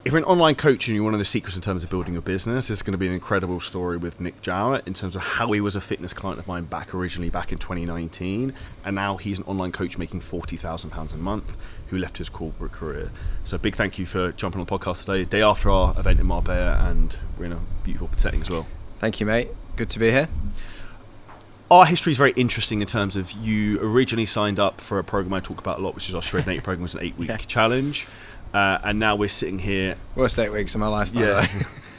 If you're an online coach and you're one of the secrets in terms of building your business, it's going to be an incredible story with Nick Jowett in terms of how he was a fitness client of mine back in 2019, and now he's an online coach making £40,000 a month who left his corporate career. So big thank you for jumping on the podcast today, day after our event in Marbella, and we're in a beautiful setting as well. Thank you, mate. Good to be here. Our history is very interesting in terms of you originally signed up for a program I talk about a lot, which is our Shred Native program. It was an 8-week challenge. And now we're sitting here. Worst 8 weeks of my life, by the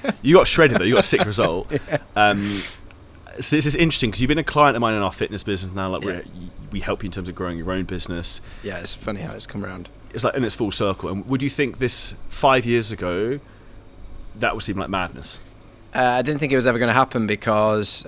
way. You got shredded though. You got a sick result. Yeah. So this is interesting because you've been a client of mine in our fitness business now. Like we help you in terms of growing your own business. Yeah, it's funny how it's come around. It's like, and it's full circle. And would you think this 5 years ago, that would seem like madness? I didn't think it was ever going to happen because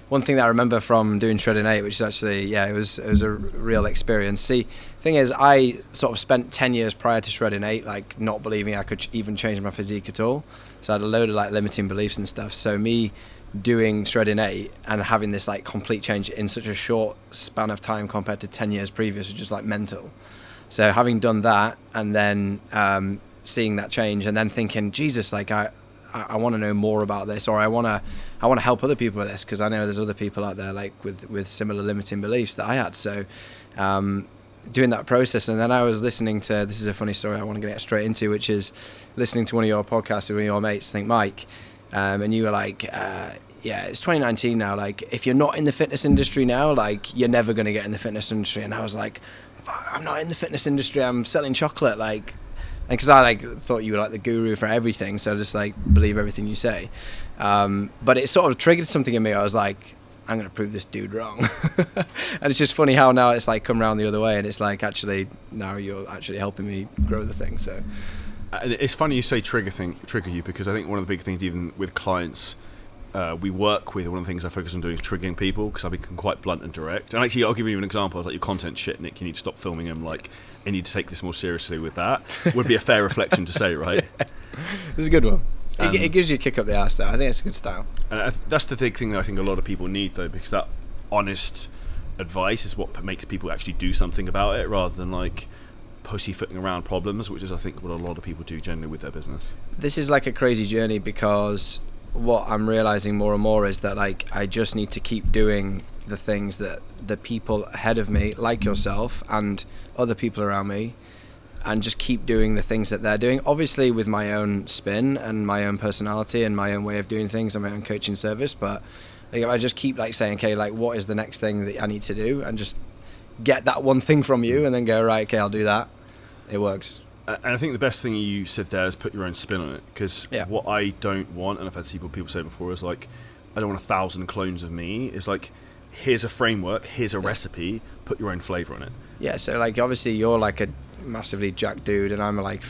one thing that I remember from doing Shredding 8, which is actually, it was a real experience. See, thing is, I sort of spent 10 years prior to Shredding 8, like not believing I could even change my physique at all. So I had a load of like limiting beliefs and stuff. So me doing Shredding 8 and having this like complete change in such a short span of time compared to 10 years previous was just like mental. So having done that and then seeing that change and then thinking, Jesus, like I want to know more about this, or I want to help other people with this, because I know there's other people out there like with similar limiting beliefs that I had. So doing that process, and then I was listening to, this is a funny story I want to get straight into, which is listening to one of your podcasts with one of your mates, I think Mike, and you were like, it's 2019 now, like if you're not in the fitness industry now, like you're never going to get in the fitness industry. And I was like, fuck, I'm not in the fitness industry, I'm selling chocolate, like. And because I like thought you were like the guru for everything, so I just like believe everything you say. But it sort of triggered something in me. I was like, I'm going to prove this dude wrong. And it's just funny how now it's like come around the other way, and it's like actually now you're actually helping me grow the thing. So it's funny you say trigger you, because I think one of the big things even with clients we work with, one of the things I focus on doing is triggering people, because I become quite blunt and direct. And actually, I'll give you an example. I was like, your content shit, Nick. You need to stop filming them. Like, you need to take this more seriously with that. Would be a fair reflection to say, right? Yeah. It's a good one. It gives you a kick up the arse, though. I think it's a good style. And that's the big thing that I think a lot of people need, though, because that honest advice is what makes people actually do something about it, rather than like pussyfooting around problems, which is, I think, what a lot of people do generally with their business. This is like a crazy journey, because what I'm realizing more and more is that like I just need to keep doing the things that the people ahead of me, like yourself and other people around me, and just keep doing the things that they're doing, obviously with my own spin and my own personality and my own way of doing things and my own coaching service. But like, I just keep like saying, okay, like what is the next thing that I need to do, and just get that one thing from you and then go, right, okay, I'll do that. It works. And I think the best thing you said there is put your own spin on it, because what I don't want, and I've had people say before, is like, I don't want 1,000 clones of me. It's like, here's a framework, here's a recipe, put your own flavour on it. Yeah, so like obviously you're like a massively jacked dude, and I'm like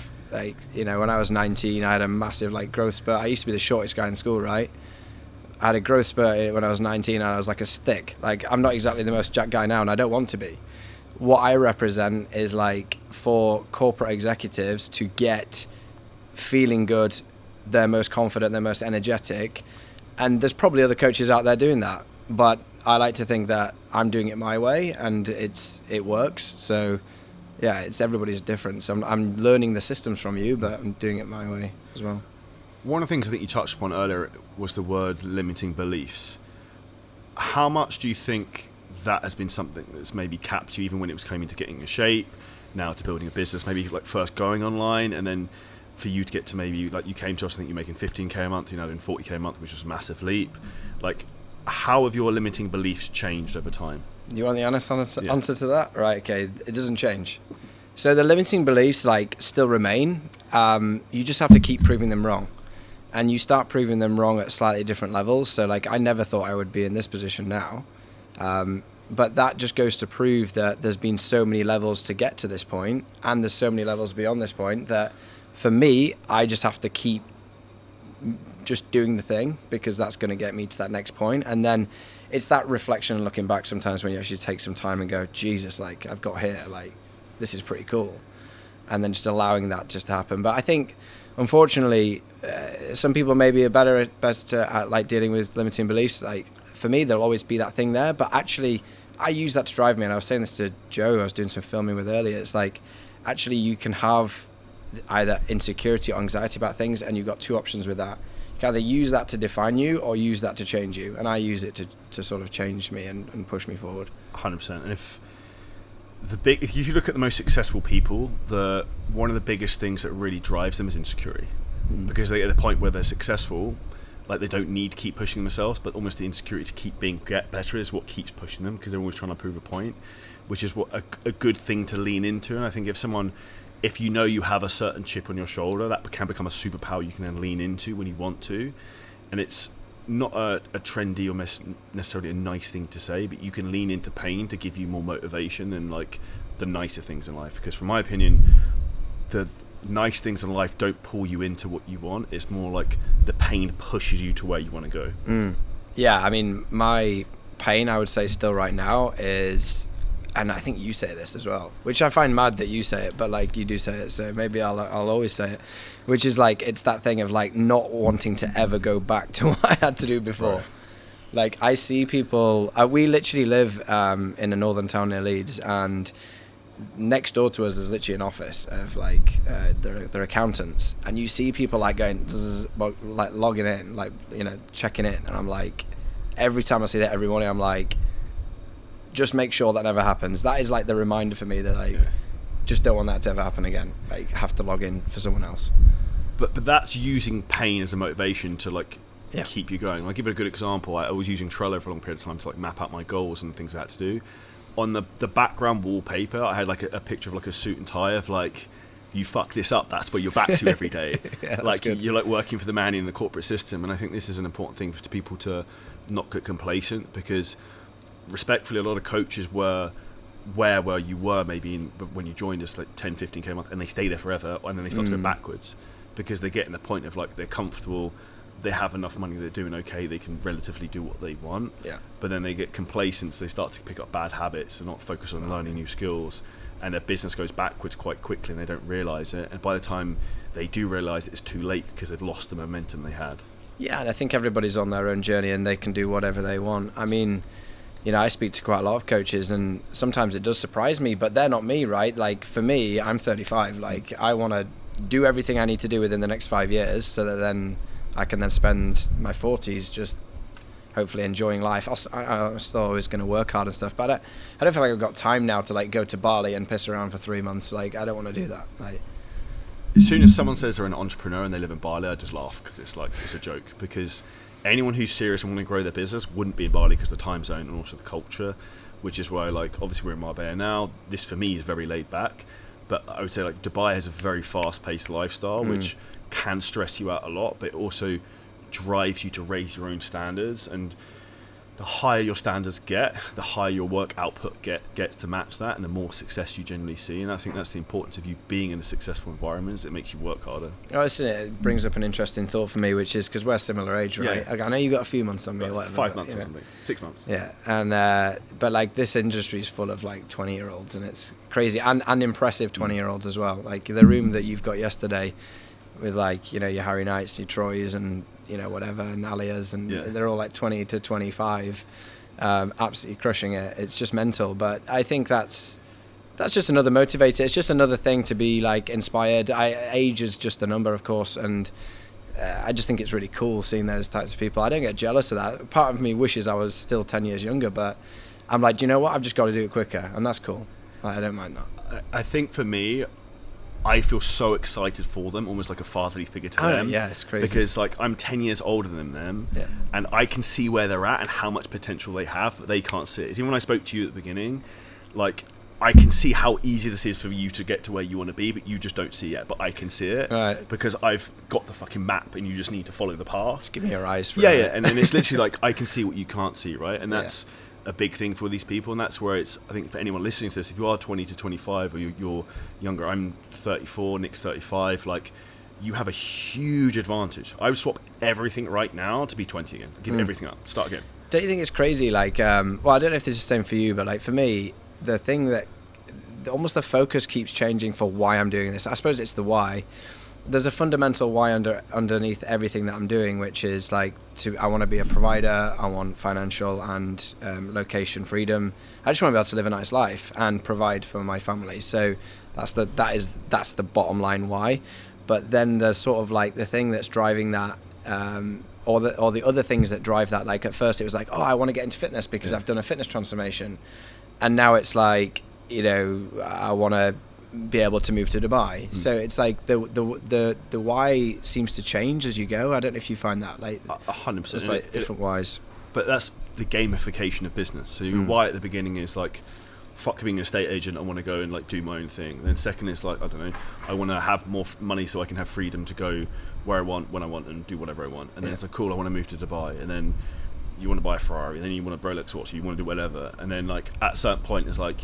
you know, when I was 19 I had a massive like growth spurt. I used to be the shortest guy in school, right? I had a growth spurt when I was 19 and I was like a stick. Like I'm not exactly the most jacked guy now, and I don't want to be. What I represent is like for corporate executives to get feeling good, they're most confident, they're most energetic, and there's probably other coaches out there doing that, but I like to think that I'm doing it my way and it works. So yeah, it's everybody's different. So I'm learning the systems from you, but I'm doing it my way as well. One of the things I think you touched upon earlier was the word limiting beliefs. How much do you think that has been something that's maybe capped you, even when it was coming to getting a shape, now to building a business, maybe like first going online, and then for you to get to maybe, like you came to us, I think you're making 15k a month, you're now doing 40k a month, which is a massive leap. Like, how have your limiting beliefs changed over time? You want the honest answer to that? Right, okay, it doesn't change. So the limiting beliefs like still remain. You just have to keep proving them wrong. And you start proving them wrong at slightly different levels. So like I never thought I would be in this position now. But that just goes to prove that there's been so many levels to get to this point, and there's so many levels beyond this point, that for me, I just have to keep just doing the thing, because that's going to get me to that next point. And then it's that reflection and looking back sometimes when you actually take some time and go, Jesus, like I've got here, like this is pretty cool. And then just allowing that just to happen. But I think, unfortunately, some people maybe are better at like dealing with limiting beliefs. Like for me, there'll always be that thing there, but actually I use that to drive me. And I was saying this to Joe, I was doing some filming with earlier. It's like, actually you can have either insecurity or anxiety about things, and you've got two options with that. You can either use that to define you or use that to change you, and I use it to sort of change me and push me forward. 100%. And if you look at the most successful people, one of the biggest things that really drives them is insecurity, because they get to the point where they're successful, like they don't need to keep pushing themselves, but almost the insecurity to get better is what keeps pushing them, because they're always trying to prove a point, which is what a good thing to lean into. And I think if you know you have a certain chip on your shoulder, that can become a superpower you can then lean into when you want to. And it's not a trendy or necessarily a nice thing to say, but you can lean into pain to give you more motivation than like the nicer things in life. Because from my opinion, the nice things in life don't pull you into what you want. It's more like the pain pushes you to where you want to go. Yeah, I mean, my pain, I would say still right now is, and I think you say this as well, which I find mad that you say it, but like you do say it, so maybe I'll always say it, which is like, it's that thing of like not wanting to ever go back to what I had to do before. Right. Like I see people, we literally live in a northern town near Leeds, and next door to us is literally an office of like they're accountants, and you see people like going like logging in, like, you know, checking in, and I'm like, every time I see that every morning, I'm like, just make sure that never happens. That is like the reminder for me that like just don't want that to ever happen again. Like have to log in for someone else. But that's using pain as a motivation to like keep you going. I'll give it a good example. I was using Trello for a long period of time to like map out my goals and things I had to do. On the background wallpaper, I had like a picture of like a suit and tie of like, you fuck this up, that's where you're back to every day. Like you're like working for the man in the corporate system. And I think this is an important thing for people to not get complacent, because respectfully, a lot of coaches were where you were maybe when you joined us like 10, 15K a month, and they stay there forever, and then they start to go backwards because they're getting the point of like they're comfortable, they have enough money, they're doing okay, they can relatively do what they want. But then they get complacent, so they start to pick up bad habits and not focus on learning new skills, and their business goes backwards quite quickly and they don't realise it, and by the time they do realise it, it's too late because they've lost the momentum they had. Yeah, and I think everybody's on their own journey and they can do whatever they want. I mean, you know, I speak to quite a lot of coaches, and sometimes it does surprise me, but they're not me, right? Like for me, I'm 35. Like I want to do everything I need to do within the next 5 years, so that then I can then spend my 40s just hopefully enjoying life. I'm still always going to work hard and stuff, but I don't feel like I've got time now to like go to Bali and piss around for 3 months. Like I don't want to do that. Like, as soon as someone says they're an entrepreneur and they live in Bali, I just laugh, because it's like, it's a joke. Because anyone who's serious and want to grow their business wouldn't be in Bali, because of the time zone and also the culture, which is why, like, obviously we're in Marbella now. This for me is very laid back, but I would say like Dubai has a very fast-paced lifestyle, which can stress you out a lot, but it also drives you to raise your own standards. And the higher your standards get, the higher your work output gets to match that, and the more success you generally see. And I think that's the importance of you being in a successful environment, is it makes you work harder. Oh, listen, it brings up an interesting thought for me, which is because we're similar age, right? Yeah. I know you've got a few months on me, or whatever. 5 months or something. 6 months. Yeah, and but like this industry is full of like 20-year-olds, and it's crazy, and impressive 20-year-olds as well. Like the room that you've got yesterday, with like, you know, your Harry Knights, your Troys, and you know, whatever, and Alias, and they're all like 20 to 25, absolutely crushing it. It's just mental. But I think that's just another motivator. It's just another thing to be like inspired. Age is just a number, of course, and I just think it's really cool seeing those types of people. I don't get jealous of that. Part of me wishes I was still 10 years younger, but I'm like, do you know what? I've just got to do it quicker, and that's cool. Like, I don't mind that. I think for me, I feel so excited for them, almost like a fatherly figure to them. Yeah, it's crazy. Because like I'm 10 years older than them, and I can see where they're at and how much potential they have, but they can't see it. Even when I spoke to you at the beginning, like I can see how easy this is for you to get to where you want to be, but you just don't see it yet. But I can see it, right? Because I've got the fucking map, and you just need to follow the path. Just give me your eyes for it. Yeah, and then it's literally like I can see what you can't see, right? And that's a big thing for these people, and that's where it's, I think for anyone listening to this, if you are 20 to 25 or you're younger, I'm 34, Nick's 35, like you have a huge advantage. I would swap everything right now to be 20 again, give everything up, start again. Don't you think it's crazy, like well, I don't know if this is the same for you, but like for me, the thing that almost the focus keeps changing for why I'm doing this, I suppose it's the why, there's a fundamental why underneath everything that I'm doing, which is like I want to be a provider. I want financial and location freedom. I just want to be able to live a nice life and provide for my family. So that's the bottom line why. But then there's sort of like the thing that's driving that, or the other things that drive that. Like at first it was like, oh, I want to get into fitness because I've done a fitness transformation, and now it's like, I want to be able to move to Dubai. So it's like the why seems to change as you go. I don't know if you find that, like 100%. It's like different whys. But that's the gamification of business. So your why at the beginning is like, fuck being an estate agent, I want to go and like do my own thing. And then second is like, I don't know, I want to have more money so I can have freedom to go where I want, when I want, and do whatever I want. And then it's like, cool, I want to move to Dubai. And then you want to buy a Ferrari, and then you want a Rolex watch, you want to do whatever. And then like at a certain point it's like,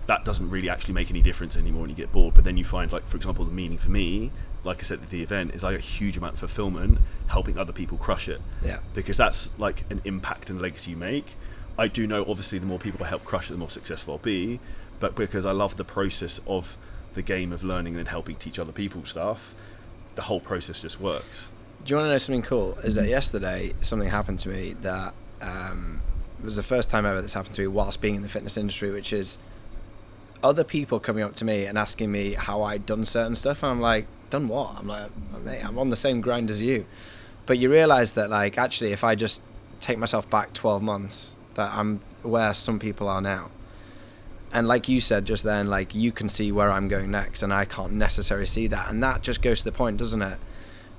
that doesn't really actually make any difference anymore, and you get bored. But then you find, like, for example, the meaning for me, like I said at the event, is like a huge amount of fulfillment helping other people crush it. Yeah. Because that's like an impact and legacy you make. I do know, obviously, the more people I help crush it, the more successful I'll be. But because I love the process of the game of learning and then helping teach other people stuff, the whole process just works. Do you want to know something cool? Is that yesterday something happened to me that was the first time ever that's happened to me whilst being in the fitness industry, which is other people coming up to me and asking me how I'd done certain stuff, and I'm like, done what? I'm like, mate, I'm on the same grind as you. But you realise that, like, actually, if I just take myself back 12 months, that I'm where some people are now. And like you said just then, like, you can see where I'm going next, and I can't necessarily see that. And that just goes to the point, doesn't it?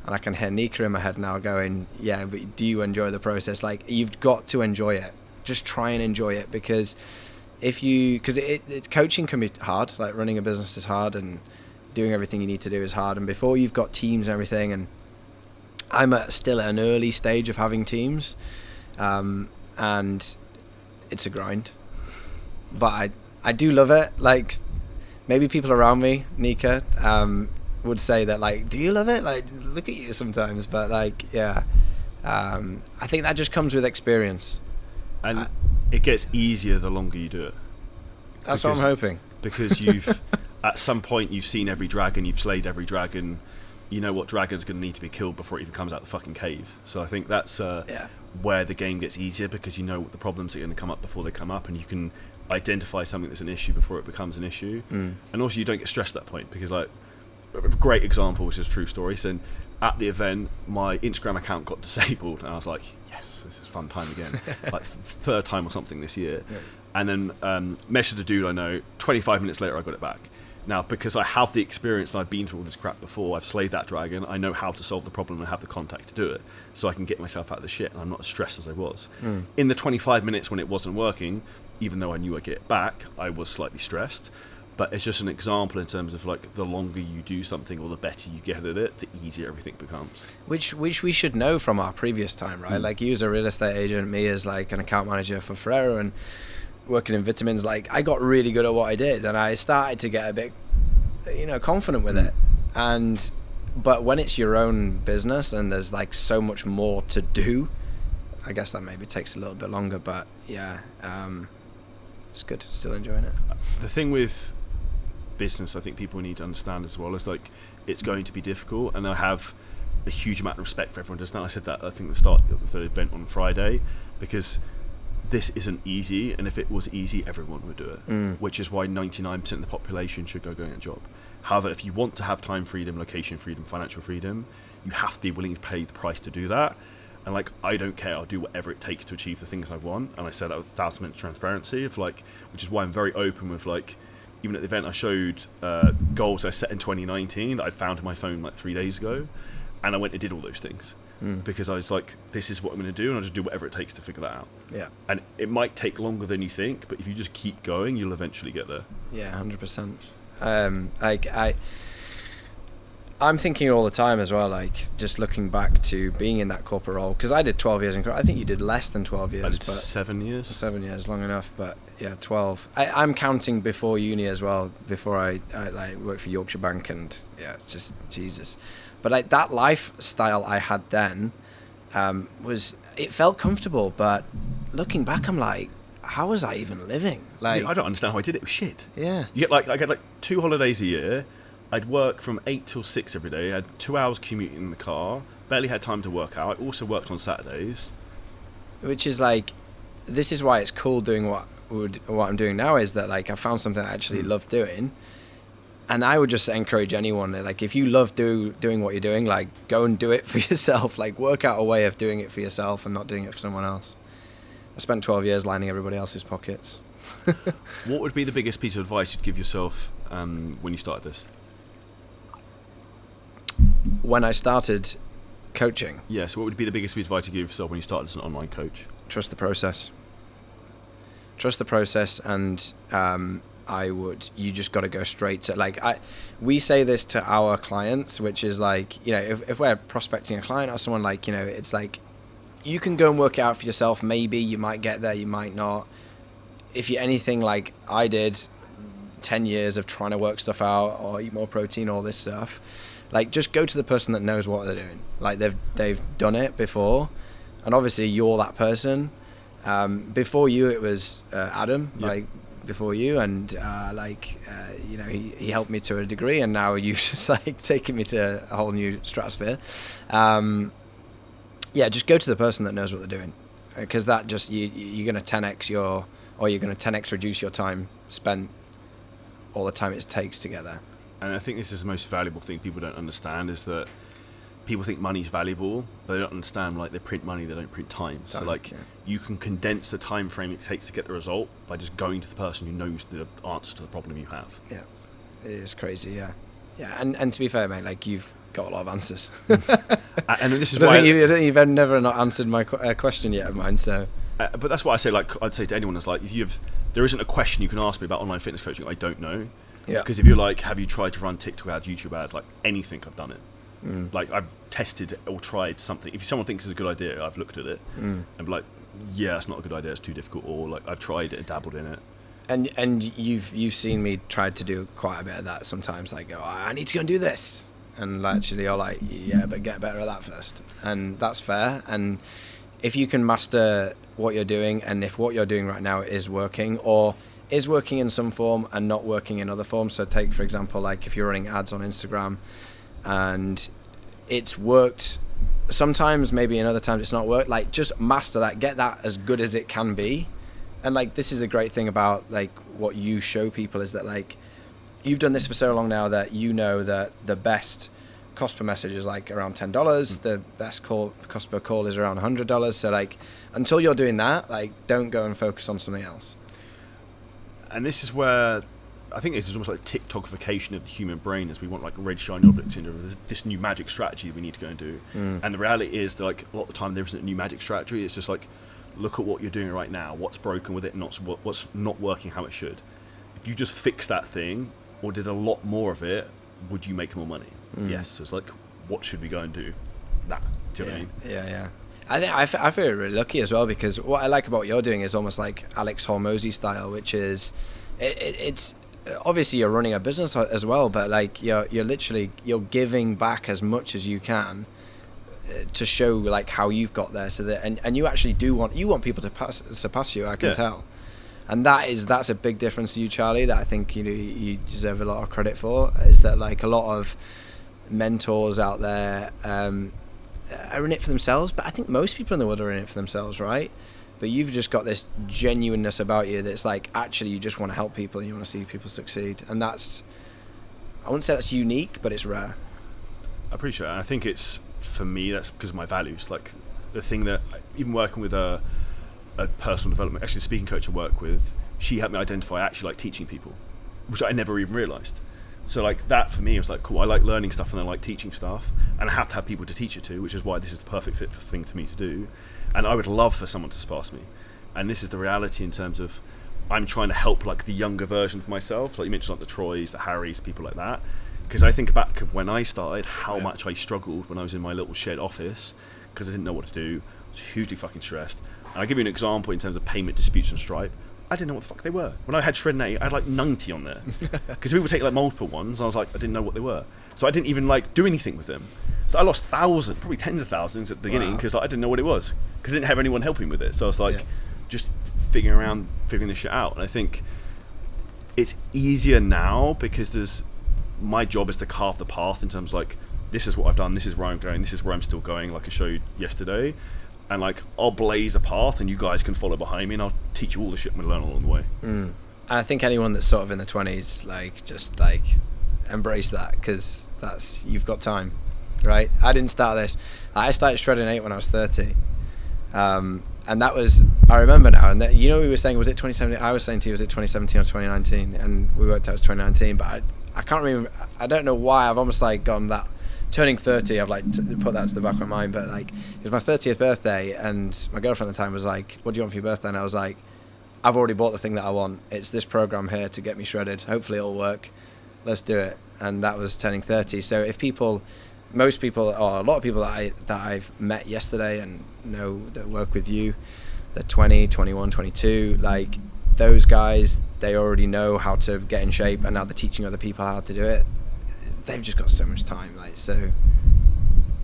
And I can hear Nika in my head now going, yeah, but do you enjoy the process? Like, you've got to enjoy it. Just try and enjoy it, because coaching can be hard. Like, running a business is hard, and doing everything you need to do is hard. And before you've got teams and everything, and I'm still at an early stage of having teams, and it's a grind. But I do love it. Like, maybe people around me, Nika, would say that, like, do you love it? Like, look at you sometimes. But like, yeah, I think that just comes with experience. And it gets easier the longer you do it. That's what I'm hoping. Because you've, at some point, you've seen every dragon, you've slayed every dragon. You know what dragon's going to need to be killed before it even comes out the fucking cave. So I think that's where the game gets easier, because you know what the problems are going to come up before they come up, and you can identify something that's an issue before it becomes an issue. And also, you don't get stressed at that point, because, like, a great example, which is a true story. So at the event, my Instagram account got disabled, and I was like, yes, this is fun time again. Like, third time or something this year. Yeah. And then messaged the dude I know. 25 minutes later, I got it back. Now, because I have the experience and I've been through all this crap before, I've slayed that dragon, I know how to solve the problem and have the contact to do it, so I can get myself out of the shit, and I'm not as stressed as I was. In the 25 minutes when it wasn't working, even though I knew I'd get it back, I was slightly stressed. But it's just an example in terms of, like, the longer you do something or the better you get at it, the easier everything becomes. Which we should know from our previous time, right? Like, you as a real estate agent, me as, like, an account manager for Ferrero, and working in vitamins, like, I got really good at what I did, and I started to get a bit, confident with it. But when it's your own business and there's, like, so much more to do, I guess that maybe takes a little bit longer. But yeah, it's good. Still enjoying it. The thing with business, I think people need to understand as well, is, like, it's going to be difficult, and I have a huge amount of respect for everyone does that. I said that, I think, at the start of the event on Friday, because this isn't easy, and if it was easy, everyone would do it, which is why 99% of the population should go get a job. However, if you want to have time freedom, location freedom, financial freedom, you have to be willing to pay the price to do that. And, like, I don't care, I'll do whatever it takes to achieve the things I want. And I said that with 1,000% transparency, of, like, which is why I'm very open with, like, even at the event I showed goals I set in 2019 that I'd found in my phone like 3 days ago, and I went and did all those things. Because I was like, this is what I'm going to do, and I'll just do whatever it takes to figure that out. Yeah. And it might take longer than you think, but if you just keep going, you'll eventually get there. Yeah, 100%. I'm thinking all the time as well, like, just looking back to being in that corporate role, because I did 12 years I think you did less than 12 years. I did 7 years. 7 years, long enough, but yeah, 12. I'm counting before uni as well, before I like worked for Yorkshire Bank, and yeah, it's just Jesus. But, like, that lifestyle I had then it felt comfortable, but looking back, I'm like, how was I even living? Like, I don't understand how I did it. It was shit. Yeah. I get like 2 holidays a year. I'd work from 8 till 6 every day. I had 2 hours commuting in the car. Barely had time to work out. I also worked on Saturdays. Which is like, this is why it's cool doing what I'm doing now, is that like I found something I actually love doing. And I would just encourage anyone that, like, if you love doing what you're doing, like, go and do it for yourself. Like, work out a way of doing it for yourself and not doing it for someone else. I spent 12 years lining everybody else's pockets. What would be the biggest piece of advice you'd give yourself when you started this? When I started coaching? Yeah, so what would be the biggest piece of advice you give yourself when you started as an online coach? Trust the process. Trust the process, and you just got to go straight to, like, we say this to our clients, which is like, you know, if we're prospecting a client or someone, like, you know, it's like, you can go and work it out for yourself. Maybe you might get there, you might not. If you're anything like I did, 10 years of trying to work stuff out or eat more protein, all this stuff, like, just go to the person that knows what they're doing. Like, they've done it before, and obviously you're that person. Before you, it was Adam. Yep. Like, before you, and you know, he helped me to a degree, and now you've just like taken me to a whole new stratosphere. Yeah, just go to the person that knows what they're doing, because that just you're going to 10x you're going to 10x reduce your time spent, all the time it takes together. And I think this is the most valuable thing people don't understand, is that people think money's valuable, but they don't understand, like, they print money, they don't print time. So like, you can condense the time frame it takes to get the result by just going to the person who knows the answer to the problem you have. Yeah, it is crazy. Yeah, and to be fair, mate, like, you've got a lot of answers. And this is why I think you've never not answered my question yet of mine. So, but that's why I say, like, I'd say to anyone, is like, if there isn't a question you can ask me about online fitness coaching I don't know. Yeah. Because if you're like, have you tried to run TikTok ads, YouTube ads, like anything, I've done it. Like, I've tested or tried something. If someone thinks it's a good idea, I've looked at it and be like, yeah, it's not a good idea, it's too difficult, or like, I've tried it and dabbled in it. And you've seen me try to do quite a bit of that sometimes. Like, oh, I need to go and do this, and actually you're like, yeah, but get better at that first, and that's fair. And if you can master what you're doing, and if what you're doing right now is working, or is working in some form and not working in other forms. So take, for example, like, if you're running ads on Instagram and it's worked sometimes, maybe in other times it's not worked, like, just master that, get that as good as it can be. And like, this is a great thing about like what you show people, is that like, you've done this for so long now that you know that the best cost per message is like around $10, the best cost per call is around $100. So like, until you're doing that, like, don't go and focus on something else. And this is where I think this is almost like TikTokification of the human brain, as we want like red shiny object syndrome, this new magic strategy we need to go and do. And the reality is that, like, a lot of the time there isn't a new magic strategy. It's just like, look at what you're doing right now, what's broken with it, and what's not working how it should. If you just fix that thing or did a lot more of it, would you make more money? Yes. So it's like, what should we go and do? That. Do you know what I mean? Yeah. I feel really lucky as well, because what I like about what you're doing is almost like Alex Hormozy style, which is it's obviously you're running a business as well, but like you're giving back as much as you can to show like how you've got there, so that and you actually want people to surpass you. I can tell, and that's a big difference to you, Charlie, that I think you deserve a lot of credit for. Is that like a lot of mentors out there are in it for themselves, but I think most people in the world are in it for themselves, right? But you've just got this genuineness about you that's like, actually you just want to help people and you want to see people succeed, and that's, I wouldn't say that's unique, but it's rare. I appreciate it. And I think it's, for me, that's because of my values. Like, the thing that, even working with a personal development, actually the speaking coach I work with, she helped me identify I actually like teaching people, which I never even realised. So like, that for me was like, cool, I like learning stuff and I like teaching stuff, and I have to have people to teach it to, which is why this is the perfect fit thing to me to do. And I would love for someone to surpass me. And this is the reality in terms of, I'm trying to help like the younger version of myself, like you mentioned, like the Troys, the Harrys, people like that. Because I think back when I started, how much I struggled when I was in my little shared office, because I didn't know what to do. I was hugely fucking stressed. And I'll give you an example in terms of payment disputes and Stripe. I didn't know what the fuck they were. When I had Shred and 8, I had like 90 on there. Because people take like multiple ones, and I was like, I didn't know what they were. So I didn't even like do anything with them. So I lost thousands, probably tens of thousands at the beginning, because like, I didn't know what it was. Because I didn't have anyone helping with it. So I was like, just figuring this shit out. And I think it's easier now because there's my job is to carve the path in terms of like, this is what I've done, this is where I'm going, this is where I'm still going, like I showed yesterday. And like, I'll blaze a path and you guys can follow behind me, and I'll teach you all the shit I'm going to learn along the way. And I think anyone that's sort of in the 20s, like, just like embrace that, because you've got time, right? I didn't start this. I started Shredding 8 when I was 30. And that was, I remember now, and we were saying, was it 2017? I was saying to you, was it 2017 or 2019? And we worked out it was 2019, but I can't remember. I don't know why. I've almost like gone that, turning 30, I've like put that to the back of my mind, but like, it was my 30th birthday, and my girlfriend at the time was like, what do you want for your birthday? And I was like, I've already bought the thing that I want. It's this program here to get me shredded. Hopefully it'll work. Let's do it. And that was turning 30. So if most people, or a lot of people that I've met yesterday and know that work with you, they're 20, 21, 22, like those guys, they already know how to get in shape, and now they're teaching other people how to do it. They've just got so much time, like, so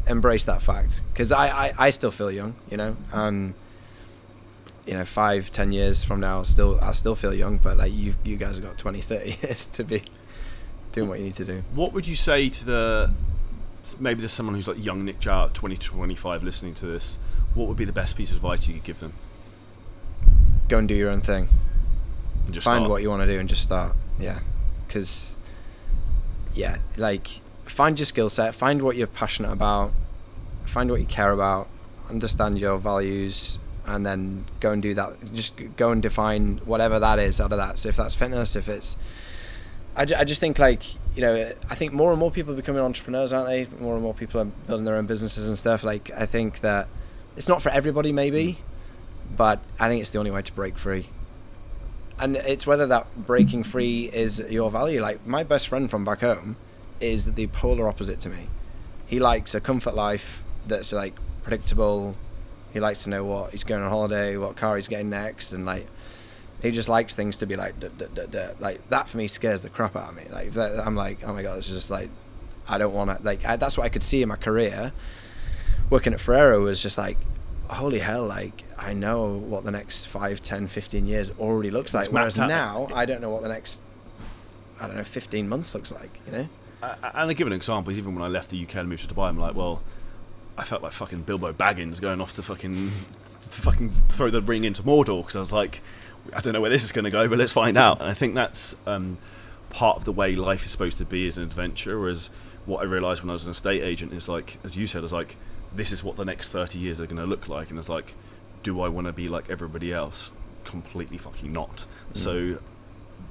embrace that fact, because I still feel young, and 5-10 years from now I still feel young, but like you guys have got 20-30 years to be doing what you need to do. What would you say to maybe there's someone who's like young Nick Jowett, 20-25, listening to this? What would be the best piece of advice you could give them? Go and do your own thing, and just find start. what you want to do and just start. Because like, find your skill set, find what you're passionate about, find what you care about, understand your values, and then go and do that. Just go and define whatever that is out of that. So if that's fitness, if it's, I just think, like, I think more and more people are becoming entrepreneurs, aren't they? More and more people are building their own businesses and stuff. Like, I think that it's not for everybody, maybe, but I think it's the only way to break free. And it's whether that breaking free is your value. Like, my best friend from back home is the polar opposite to me. He likes a comfort life that's like predictable. He likes to know what he's going on holiday, what car he's getting next, and like, he just likes things to be like like that. For me, scares the crap out of me. Like, I'm like, oh my god, this is just like, I don't want to, like, that's what I could see in my career working at Ferrero, was just like, holy hell, like, I know what the next 5, 10, 15 years already looks like, whereas now I don't know what the next, 15 months looks like, And I give an example, is even when I left the UK and moved to Dubai, I'm like, well, I felt like fucking Bilbo Baggins going off to fucking throw the ring into Mordor, because I was like, I don't know where this is going to go, but let's find out. And I think that's part of the way life is supposed to be, as an adventure. Whereas what I realised when I was an estate agent is, like, as you said, I was like, this is what the next 30 years are going to look like, and it's like, do I want to be like everybody else? Completely fucking not. So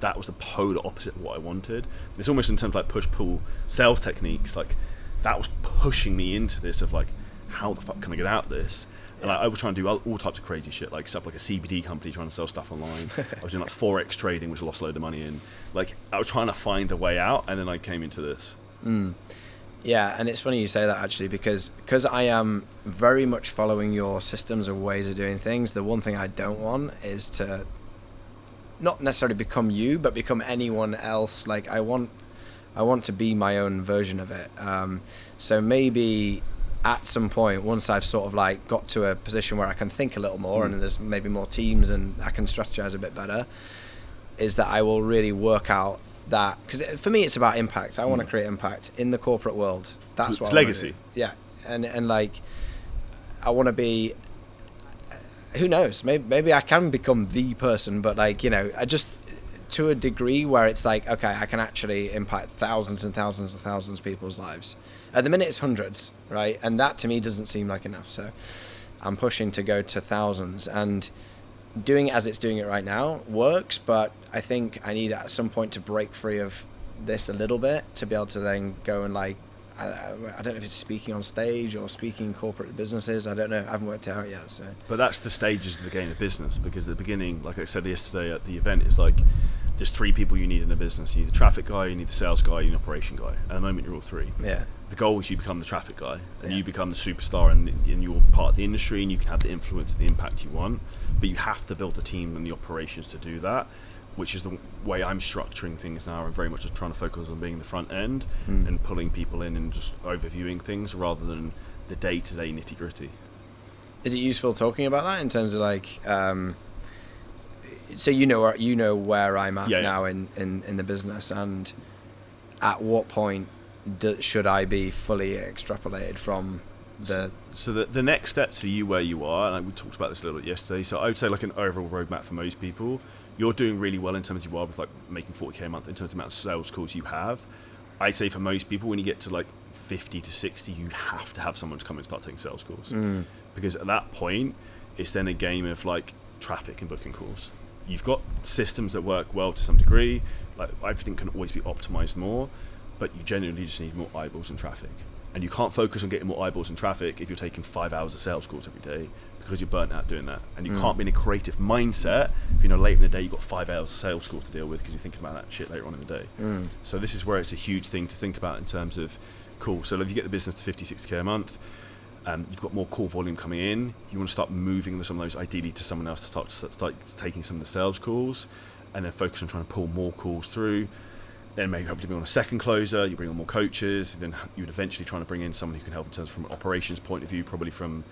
that was the polar opposite of what I wanted. It's almost in terms of like push-pull sales techniques, like that was pushing me into this of like, how the fuck can I get out of this? And I was trying to do all types of crazy shit, like set up like a CBD company trying to sell stuff online. I was doing like Forex trading, which I lost a load of money in. Like, I was trying to find a way out, and then I came into this. Yeah, and it's funny you say that, actually, because I am very much following your systems or ways of doing things. The one thing I don't want is to not necessarily become you, but become anyone else. Like, I want to be my own version of it. So maybe at some point, once I've sort of like got to a position where I can think a little more, and there's maybe more teams and I can strategize a bit better, is that I will really work out that, because for me it's about impact. I want to create impact in the corporate world. That's what it's I legacy. Yeah, and like, I want to be, who knows, maybe I can become the person, but like, I just, to a degree where it's like, okay, I can actually impact thousands and thousands and thousands of people's lives. At the minute it's hundreds, right? And that to me doesn't seem like enough. So I'm pushing to go to thousands, and doing it as it's doing it right now works, but I think I need at some point to break free of this a little bit to be able to then go and like, I don't know if it's speaking on stage or speaking in corporate businesses. I don't know. I haven't worked it out yet. So, but that's the stages of the game of business, because at the beginning, like I said yesterday at the event, it's like, there's 3 people you need in a business. You need the traffic guy, you need the sales guy, you need the operation guy. At the moment, you're all 3. Yeah. The goal is you become the traffic guy, and you become the superstar, and you're part of the industry, and you can have the influence and the impact you want. But you have to build a team and the operations to do that, which is the way I'm structuring things now. I'm very much just trying to focus on being the front end and pulling people in and just overviewing things rather than the day-to-day nitty-gritty. Is it useful talking about that in terms of like, so you know where I'm at now in the business, and at what point should I be fully extrapolated from the... So the next steps for you where you are, and we talked about this a little bit yesterday, so I would say like an overall roadmap for most people, you're doing really well in terms of you are with like making 40k a month in terms of the amount of sales calls you have. I'd say for most people, when you get to like 50 to 60, you have to have someone to come and start taking sales calls. Because at that point, it's then a game of like traffic and booking calls. You've got systems that work well to some degree, like everything can always be optimized more, but you genuinely just need more eyeballs and traffic. And you can't focus on getting more eyeballs and traffic if you're taking 5 hours of sales calls every day, because you're burnt out doing that. And you can't be in a creative mindset if you know late in the day you've got 5 hours of sales calls to deal with because you're thinking about that shit later on in the day. So this is where it's a huge thing to think about in terms of, cool, so if you get the business to 50, 60k a month, you've got more call volume coming in, you want to start moving some of those ideally to someone else to start taking some of the sales calls, and then focus on trying to pull more calls through. Then maybe hopefully bring on a second closer, you bring on more coaches, and then you would eventually try to bring in someone who can help in terms from an operations point of view, probably from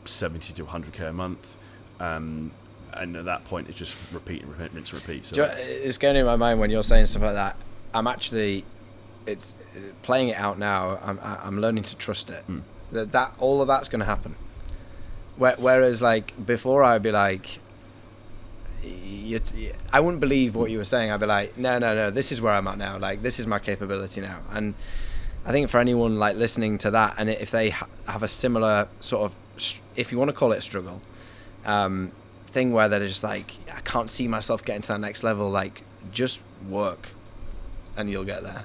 70 to 100k a month. And at that point, it's just repeat and repeat, rinse and repeat. So it's going in my mind when you're saying stuff like that. It's playing it out now. I'm learning to trust it. That all of that's going to happen. Whereas like before, I'd be like, I wouldn't believe what you were saying. I'd be like, no, this is where I'm at now. Like, this is my capability now. And I think for anyone like listening to that, and if they have a similar sort of, if you want to call it a struggle, thing where they're just like, I can't see myself getting to that next level, like, just work and you'll get there.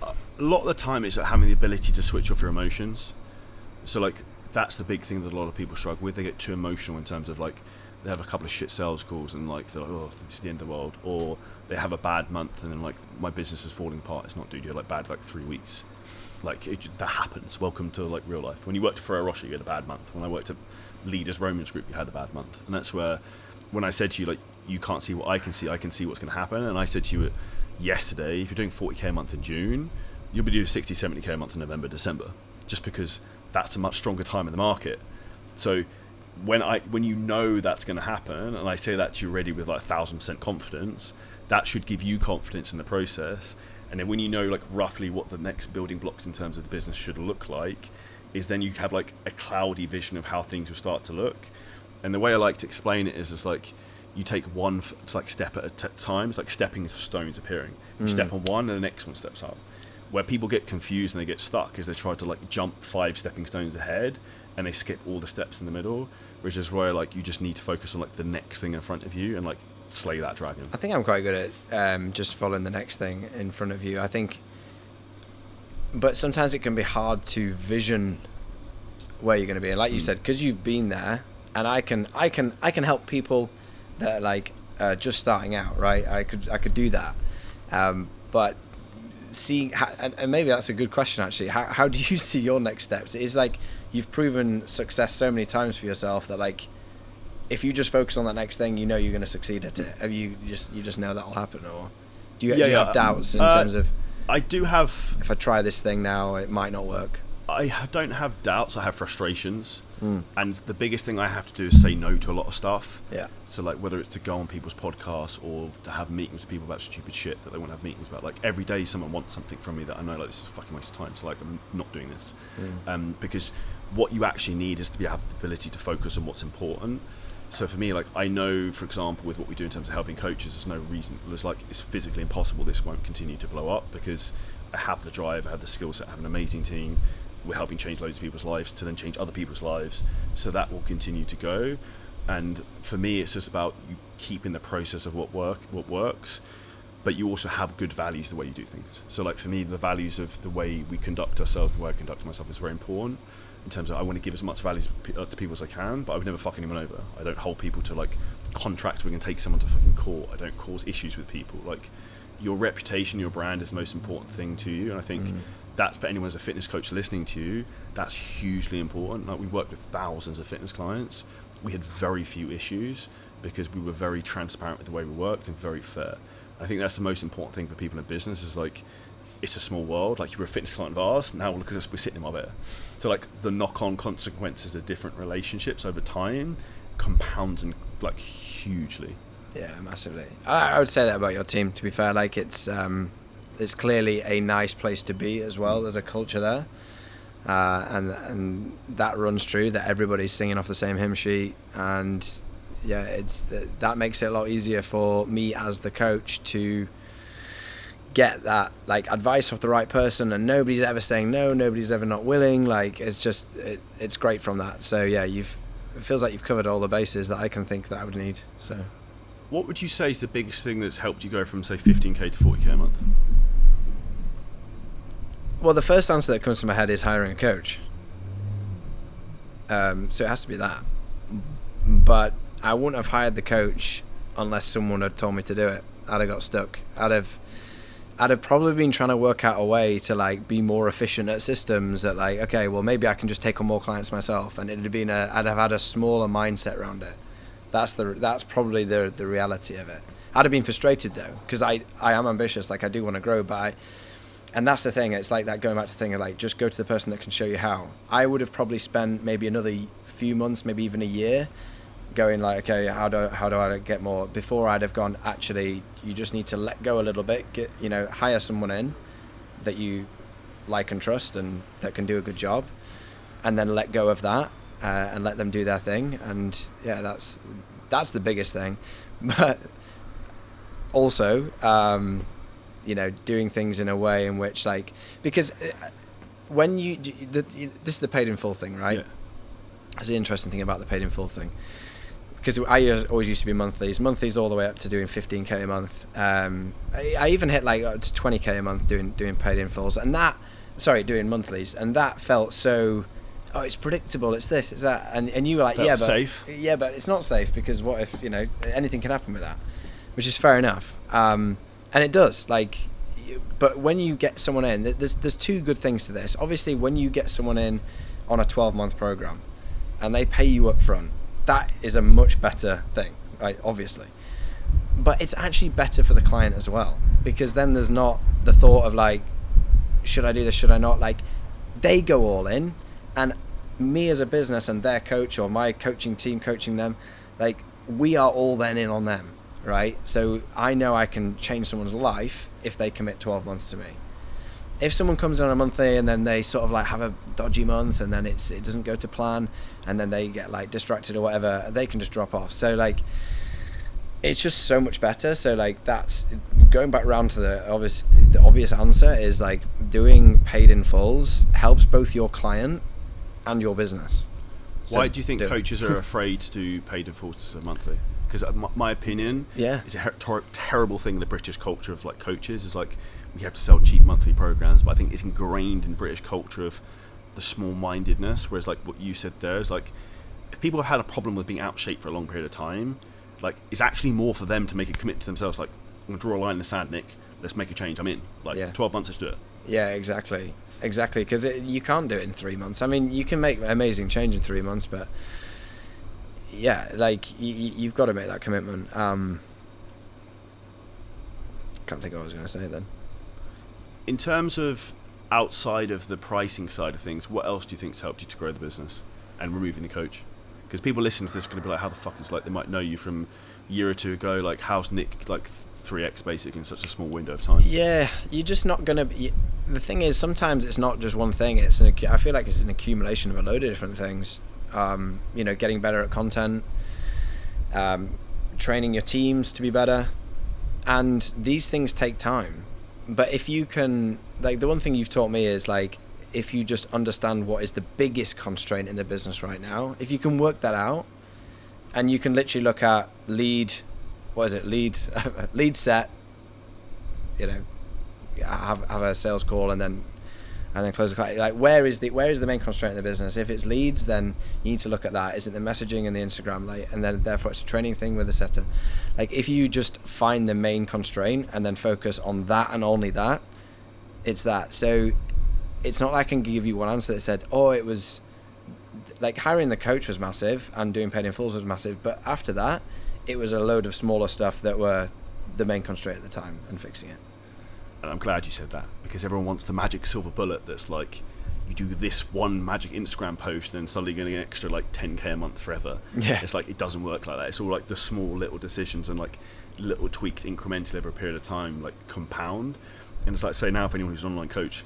A lot of the time it's having the ability to switch off your emotions. So like, that's the big thing that a lot of people struggle with. They get too emotional in terms of like, they have a couple of shit sales calls and like they're like, oh, this is the end of the world, or they have a bad month and then like, my business is falling apart. It's not, dude, you're like bad for like 3 weeks. Like that happens. Welcome to like real life. When you worked at Ferrero Rocher, you had a bad month. When I worked at Leaders Romans Group, you had a bad month. And that's where, when I said to you, like, you can't see what I can see what's going to happen. And I said to you yesterday, if you're doing 40k a month in June, you'll be doing 60, 70k a month in November, December, just because that's a much stronger time in the market. So when you know that's going to happen, and I say that to you already with like 1,000% confidence, that should give you confidence in the process. And then when you know like roughly what the next building blocks in terms of the business should look like, is then you have like a cloudy vision of how things will start to look. And the way I like to explain it is it's like you take one step at a time. It's like stepping stones appearing. You step on one and the next one steps up. Where people get confused and they get stuck is they try to like jump 5 stepping stones ahead and they skip all the steps in the middle, which is where like you just need to focus on like the next thing in front of you and like slay that dragon. I think I'm quite good at just following the next thing in front of you. I think, but sometimes it can be hard to vision where you're going to be. And like you said, because you've been there, and I can help people that are like just starting out, right? I could do that, but seeing and maybe that's a good question actually. How do you see your next steps? It's like you've proven success so many times for yourself that like, if you just focus on that next thing, you know you're going to succeed at it. Have you just know that'll happen, or do you have doubts in terms of? I do have. If I try this thing now, it might not work. I don't have doubts. I have frustrations, and the biggest thing I have to do is say no to a lot of stuff. Yeah. So like whether it's to go on people's podcasts or to have meetings with people about stupid shit that they want to have meetings about. Like every day, someone wants something from me that I know like this is a fucking waste of time. So like I'm not doing this, because what you actually need is to have the ability to focus on what's important. So for me, like I know, for example, with what we do in terms of helping coaches, there's no reason. There's like it's physically impossible this won't continue to blow up because I have the drive, I have the skill set, I have an amazing team. We're helping change loads of people's lives to then change other people's lives. So that will continue to go. And for me, it's just about you keeping the process of what works, but you also have good values the way you do things. So like for me, the values of the way we conduct ourselves, the way I conduct myself is very important. In terms of I want to give as much value to people as I can, but I would never fuck anyone over. I don't hold people to like contracts. We can take someone to fucking court. I don't cause issues with people. Like your reputation, your brand is the most important thing to you. And I think that for anyone as a fitness coach listening to you, that's hugely important. Like we worked with thousands of fitness clients. We had very few issues because we were very transparent with the way we worked and very fair. I think that's the most important thing for people in business is like, it's a small world. Like you were a fitness client of ours. Now look at us, we're sitting in Marbella. So like the knock-on consequences of different relationships over time compounds and like hugely. Yeah, massively. I would say that about your team. To be fair, like it's It's clearly a nice place to be as well. There's a culture there, and that runs true. That everybody's singing off the same hymn sheet, and yeah, that makes it a lot easier for me as the coach to get that like advice off the right person, and nobody's ever saying no, nobody's ever not willing. Like it's great from that. So yeah, it feels like you've covered all the bases that I can think that I would need. So what would you say is the biggest thing that's helped you go from say 15k to 40k a month? Well, the first answer that comes to my head is hiring a coach. So it has to be that. But I wouldn't have hired the coach unless someone had told me to do it. I'd have got stuck. I'd have probably been trying to work out a way to like be more efficient at systems. That like, okay, well maybe I can just take on more clients myself, and I'd have had a smaller mindset around it. That's probably the reality of it. I'd have been frustrated though, because I am ambitious. Like I do want to grow, but and that's the thing. It's like that going back to the thing of like just go to the person that can show you how. I would have probably spent maybe another few months, maybe even a year, going like, okay, how do I get more? Before I'd have gone, actually, you just need to let go a little bit. Hire someone in that you like and trust and that can do a good job, and then let go of that and let them do their thing. And yeah, that's the biggest thing. But also, doing things in a way in which like, because when this is the paid in full thing, right? Yeah. That's the interesting thing about the paid in full thing. Because I always used to be monthlies all the way up to doing 15k a month. I even hit like up to 20k a month doing paid in fulls, and doing monthlies, and that felt so. Oh, it's predictable. It's this, it's that, and you were like, yeah, but safe. Yeah, but it's not safe because what if anything can happen with that, which is fair enough, and it does. Like, but when you get someone in, there's two good things to this. Obviously, when you get someone in on a 12-month program, and they pay you up front. That is a much better thing, right? Obviously. But it's actually better for the client as well, because then there's not the thought of like, should I do this, should I not? Like, they go all in, and me as a business and their coach or my coaching team coaching them, like, we are all then in on them, right? So I know I can change someone's life if they commit 12 months to me. If someone comes on a monthly and then they sort of like have a dodgy month and then it doesn't go to plan and then they get like distracted or whatever, they can just drop off. So like, it's just so much better. So like, that's going back around to the obvious answer is like doing paid in fulls helps both your client and your business. So why do you think coaches are afraid to do paid in fulls monthly? Because my opinion is a terrible thing in the British culture of like coaches is like, we have to sell cheap monthly programs, but I think it's ingrained in British culture of the small-mindedness, whereas like what you said there is like, if people have had a problem with being out of shape for a long period of time, like it's actually more for them to make a commitment to themselves, like, I'm going to draw a line in the sand, Nick, let's make a change, I'm in. Like 12 months, let's do it. Yeah, exactly, because you can't do it in 3 months. I mean, you can make amazing change in 3 months, but yeah, like you've got to make that commitment. Can't think of what I was going to say then. In terms of outside of the pricing side of things, what else do you think's helped you to grow the business and removing the coach? Because people listening to this are going to be like, how the fuck is, like, they might know you from a year or two ago, like how's Nick like 3x basically in such a small window of time? Yeah, you're just not going to be. The thing is, sometimes it's not just one thing. I feel like it's an accumulation of a load of different things. Getting better at content, training your teams to be better, and these things take time. But if you can, like, the one thing you've taught me is like, if you just understand what is the biggest constraint in the business right now, if you can work that out, and you can literally look at lead set, have a sales call and then close the client. Like, where is the main constraint in the business? If it's leads, then you need to look at that. Is it the messaging and the Instagram? Like, and then therefore it's a training thing with the setter. Like, if you just find the main constraint and then focus on that and only that, it's that. So it's not like I can give you one answer that said, oh, it was like hiring the coach was massive and doing paid in fulls was massive, but after that it was a load of smaller stuff that were the main constraint at the time and fixing it. And I'm glad you said that, because everyone wants the magic silver bullet that's like, you do this one magic Instagram post and then suddenly you're going to get an extra like 10k a month forever. Yeah. It's like, it doesn't work like that. It's all like the small little decisions and like little tweaks incrementally over a period of time, like compound. and it's like, say now for anyone who's an online coach,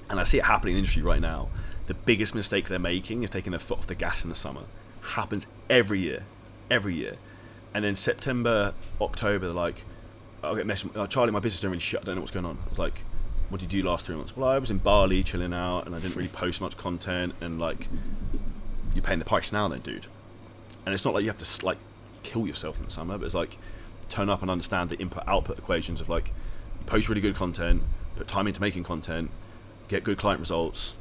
and I see it happening in the industry right now, the biggest mistake they're making is taking their foot off the gas in the summer. Happens every year. And then September, October, they're like, I'll get messaged, Charlie, my business don't really shut, I don't know what's going on. I was like, what did you do last 3 months? Well, I was in Bali chilling out, and I didn't really post much content, and like, you're paying the price now then, dude. And it's not like you have to like kill yourself in the summer, but it's like, turn up and understand the input-output equations of like, post really good content, put time into making content, get good client results,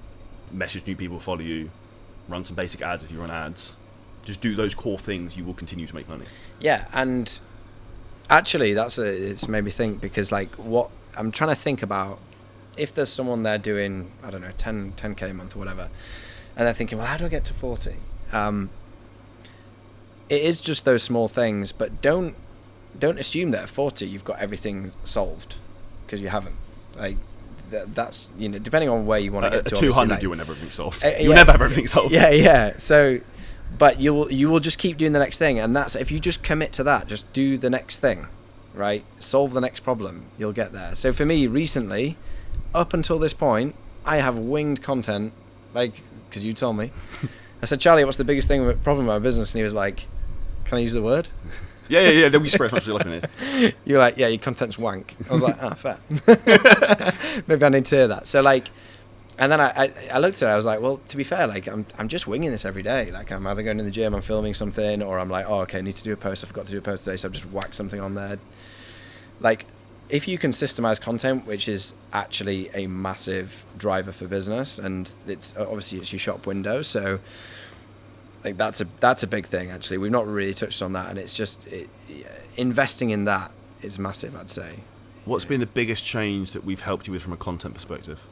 message new people, follow you, run some basic ads if you run ads. Just do those core things, you will continue to make money. Yeah, and actually it's made me think, because like what I'm trying to think about, if there's someone there doing, I don't know, 10k a month or whatever, and they're thinking, well, how do I get to 40? It is just those small things, but don't assume that at 40 you've got everything solved, because you haven't. Like that's, you know, depending on where you want to get to. At 200 like, you will never have everything solved. You'll never have everything solved. Yeah. So, but you will just keep doing the next thing, and that's, if you just commit to that, just do the next thing, right? Solve the next problem, you'll get there. So for me, recently, up until this point, I have winged content, like, because you told me. I said, Charlie, what's the biggest problem with my business? And he was like, can I use the word? Yeah. Then we spread as much as you're looking at it. You were like, yeah, your content's wank. I was like, fair. Maybe I need to hear that. So like, and then I looked at it, I was like, well, to be fair, like I'm just winging this every day. Like I'm either going to the gym, I'm filming something, or I'm like, oh, okay, I need to do a post. I forgot to do a post today, so I've just whacked something on there. Like, if you can systemize content, which is actually a massive driver for business, and it's obviously it's your shop window, so like that's a big thing. Actually, we've not really touched on that, and it's just investing in that is massive, I'd say. What's been the biggest change that we've helped you with from a content perspective?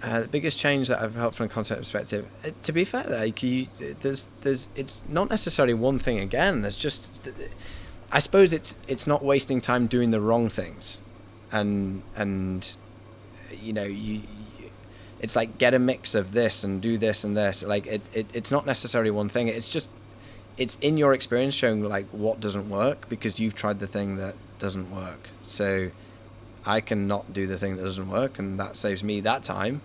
The biggest change that I've helped from a content perspective, to be fair, like there's it's not necessarily one thing. Again, there's just, I suppose it's not wasting time doing the wrong things, and you know, it's like, get a mix of this and do this and this. Like it's not necessarily one thing. It's just, it's in your experience showing like what doesn't work, because you've tried the thing that doesn't work. So I can not do the thing that doesn't work, and that saves me that time.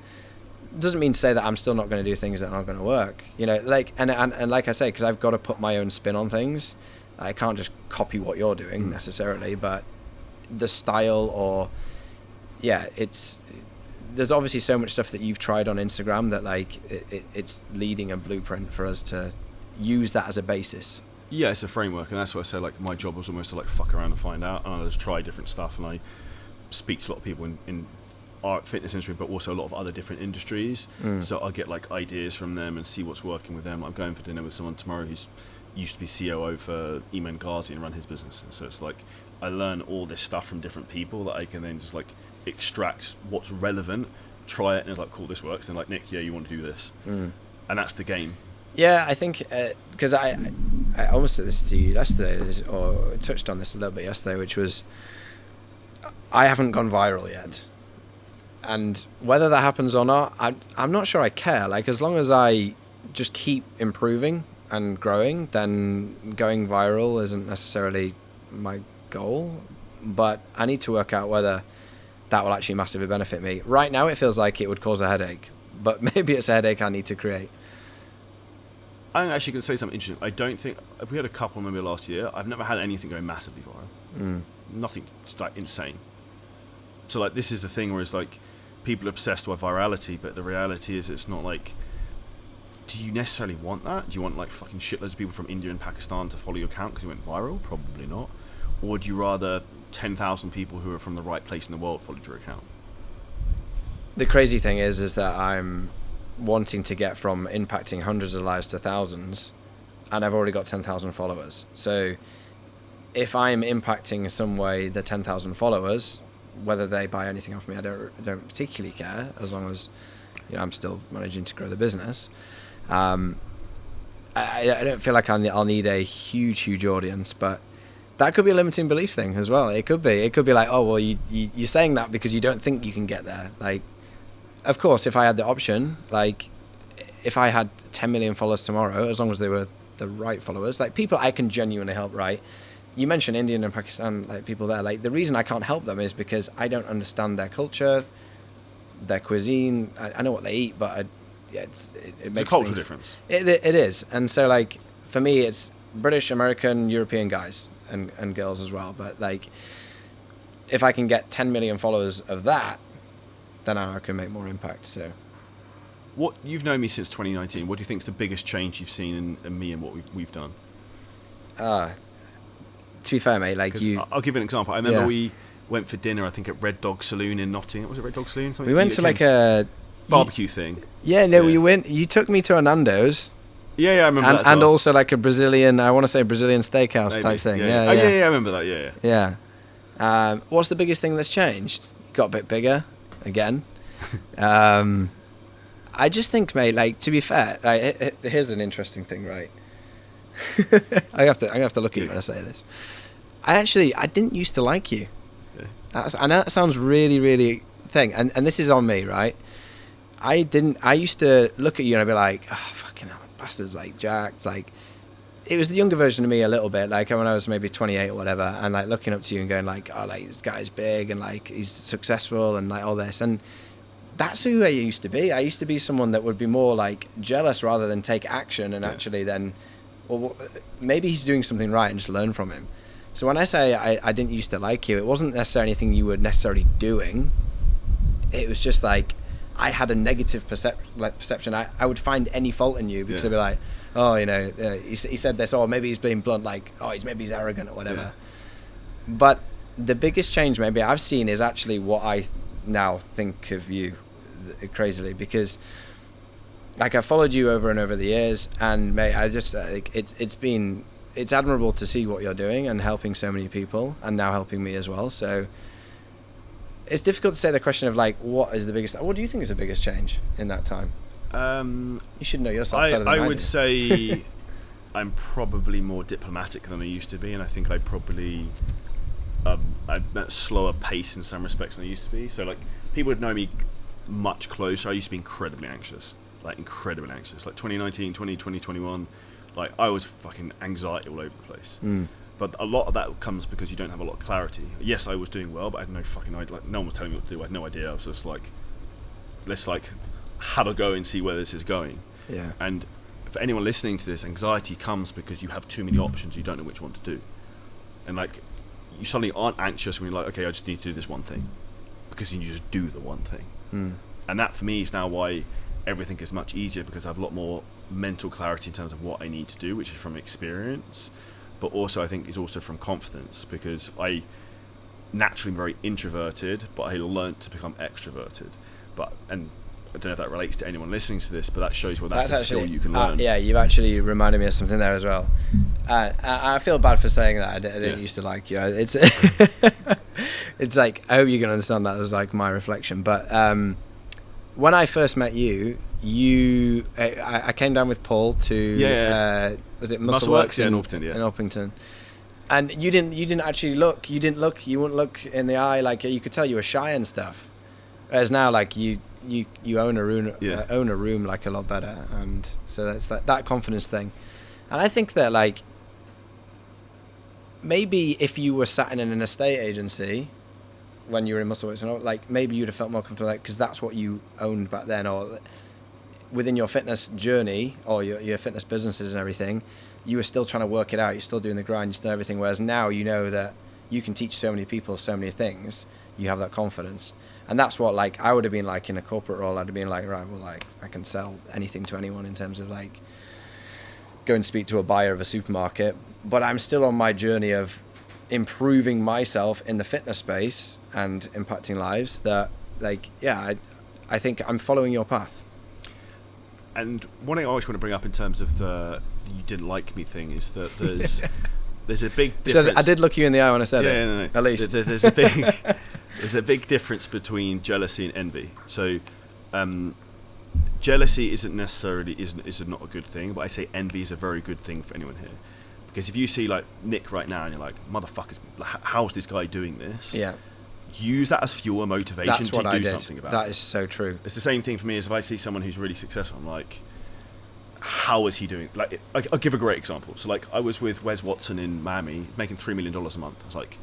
Doesn't mean to say that I'm still not going to do things that aren't going to work. You know, like and like I say, because I've got to put my own spin on things. I can't just copy what you're doing necessarily, but the style, or there's obviously so much stuff that you've tried on Instagram that like it's leading a blueprint for us to use that as a basis. Yeah, it's a framework, and that's what I say, like, my job was almost to like fuck around and find out, and I just try different stuff, and I speak to a lot of people in our fitness industry, but also a lot of other different industries. So I get like ideas from them and see what's working with them. Like, I'm going for dinner with someone tomorrow who's used to be COO for Iman Ghazi and run his business. So it's like I learn all this stuff from different people that I can then just like extract what's relevant, try it, and it's like, cool, this works. And like, Nick, yeah, you want to do this, and that's the game. Yeah, I think because I almost said this to you yesterday, or touched on this a little bit yesterday, which was, I haven't gone viral yet, and whether that happens or not, I'm not sure I care. Like, as long as I just keep improving and growing, then going viral isn't necessarily my goal, but I need to work out whether that will actually massively benefit me. Right now it feels like it would cause a headache, but maybe it's a headache I need to create. I'm actually going to say something interesting. I don't think, we had a couple maybe last year, I've never had anything go massively viral. Nothing like insane. So like, this is the thing where it's like, people are obsessed with virality, but the reality is it's not like, do you necessarily want that? Do you want like fucking shitloads of people from India and Pakistan to follow your account because you went viral? Probably not. Or would you rather 10,000 people who are from the right place in the world followed your account? The crazy thing is that I'm wanting to get from impacting hundreds of lives to thousands, and I've already got 10,000 followers. So if I'm impacting in some way the 10,000 followers, whether they buy anything off me, I don't particularly care, as long as, you know, I'm still managing to grow the business. I don't feel like I'll need a huge audience, but that could be a limiting belief thing as well. It could be like, oh well, you're saying that because you don't think you can get there. Like, of course, if I had the option, like if I had 10 million followers tomorrow, as long as they were the right followers, like people I can genuinely help, right? you mentioned Indian and Pakistan, like people there. Like the reason I can't help them is because I don't understand their culture, their cuisine. I know what they eat, but it makes a cultural difference. It is, and so like for me, it's British, American, European guys and girls as well. But like, if I can get 10 million followers of that, then I can make more impact. So, what you've known me since 2019. What do you think is the biggest change you've seen in me and what we've done? To be fair, mate, like you... I'll give you an example. I remember we went for dinner, I think, at Red Dog Saloon in Nottingham. Was it Red Dog Saloon? We went to like a... barbecue thing. Yeah, no, we went... You took me to a Nando's. Yeah, I remember that as and well. also like a Brazilian, I want to say Brazilian steakhouse Maybe. type thing. Yeah, I remember that, Yeah. What's the biggest thing that's changed? Got a bit bigger, again. I just think, mate, like, to be fair, here's an interesting thing, right? I'm gonna have to look at you when I say this. I didn't used to like you. Yeah. I know that sounds really, really thing, and this is on me, right? I used to look at you and I'd be like, oh, fucking hell, bastards, like, jacked, like, it was the younger version of me a little bit, like when I was maybe 28 or whatever, and like looking up to you and going like, oh, like this guy's big and like he's successful and like all this, and that's who I used to be. I used to be someone that would be more like jealous rather than take action and actually then, well, maybe he's doing something right and just learn from him. So when I say I didn't used to like you, it wasn't necessarily anything you were necessarily doing. It was just like I had a negative perception. I would find any fault in you because I'd be like, oh, you know, he said this, or maybe he's being blunt, like, oh, maybe he's arrogant or whatever. Yeah. But the biggest change maybe I've seen is actually what I now think of you, crazily, because like I followed you over and over the years, and mate, I just like it's admirable to see what you're doing and helping so many people, and now helping me as well. So it's difficult to say the question of like, what is the biggest? What do you think is the biggest change in that time? You should know yourself better than I do. I would say I'm probably more diplomatic than I used to be, and I think I probably I'm at a slower pace in some respects than I used to be. So like people would know me much closer. I used to be incredibly anxious. Like 2019, 2020, 2021, like I was fucking anxiety all over the place. But a lot of that comes because you don't have a lot of clarity. Yes, I was doing well, but I had no fucking idea. Like no one was telling me what to do. I had no idea. I was just like, let's like have a go and see where this is going. Yeah. And for anyone listening to this, anxiety comes because you have too many options. You don't know which one to do, and like you suddenly aren't anxious when you're like, okay, I just need to do this one thing, because you just do the one thing. And that for me is now why everything is much easier, because I have a lot more mental clarity in terms of what I need to do, which is from experience, but also I think is also from confidence, because I naturally am very introverted, but I learnt to become extroverted. And I don't know if that relates to anyone listening to this, but that shows that's a skill you can learn. Yeah, you've actually reminded me of something there as well. I feel bad for saying that. I didn't used to like you. It's it's like, I hope you can understand that as like my reflection. But when I first met you, I came down with Paul to was it Muscleworks in Orpington? In Orpington. And you didn't actually look. You wouldn't look in the eye. Like you could tell you were shy and stuff. Whereas now, like you own a room like a lot better, and so that's that confidence thing. And I think that like maybe if you were sat in an estate agency when you were in Muscleworks, like maybe you'd have felt more comfortable because that's what you owned back then, or within your fitness journey or your fitness businesses and everything, you were still trying to work it out. You're still doing the grind, you're still everything. Whereas now you know that you can teach so many people so many things. You have that confidence. And that's what, like, I would have been like in a corporate role. I'd have been like, right, well, like, I can sell anything to anyone in terms of like go and speak to a buyer of a supermarket. But I'm still on my journey of improving myself in the fitness space and impacting lives. That, like, I think I'm following your path. And one thing I always want to bring up in terms of the you didn't like me thing is that there's a big difference. So I did look you in the eye when I said it. No. At least there's a big. There's a big difference between jealousy and envy. So, jealousy is not a good thing, but I say envy is a very good thing for anyone here, because if you see like Nick right now and you're like, motherfuckers, how's this guy doing this? Yeah. Use that as fuel and motivation to do something about it. That is so true. It's the same thing for me as if I see someone who's really successful, I'm like, how is he doing? Like, I'll give a great example. So like, I was with Wes Watson in Miami, making $3 million a month. I was like,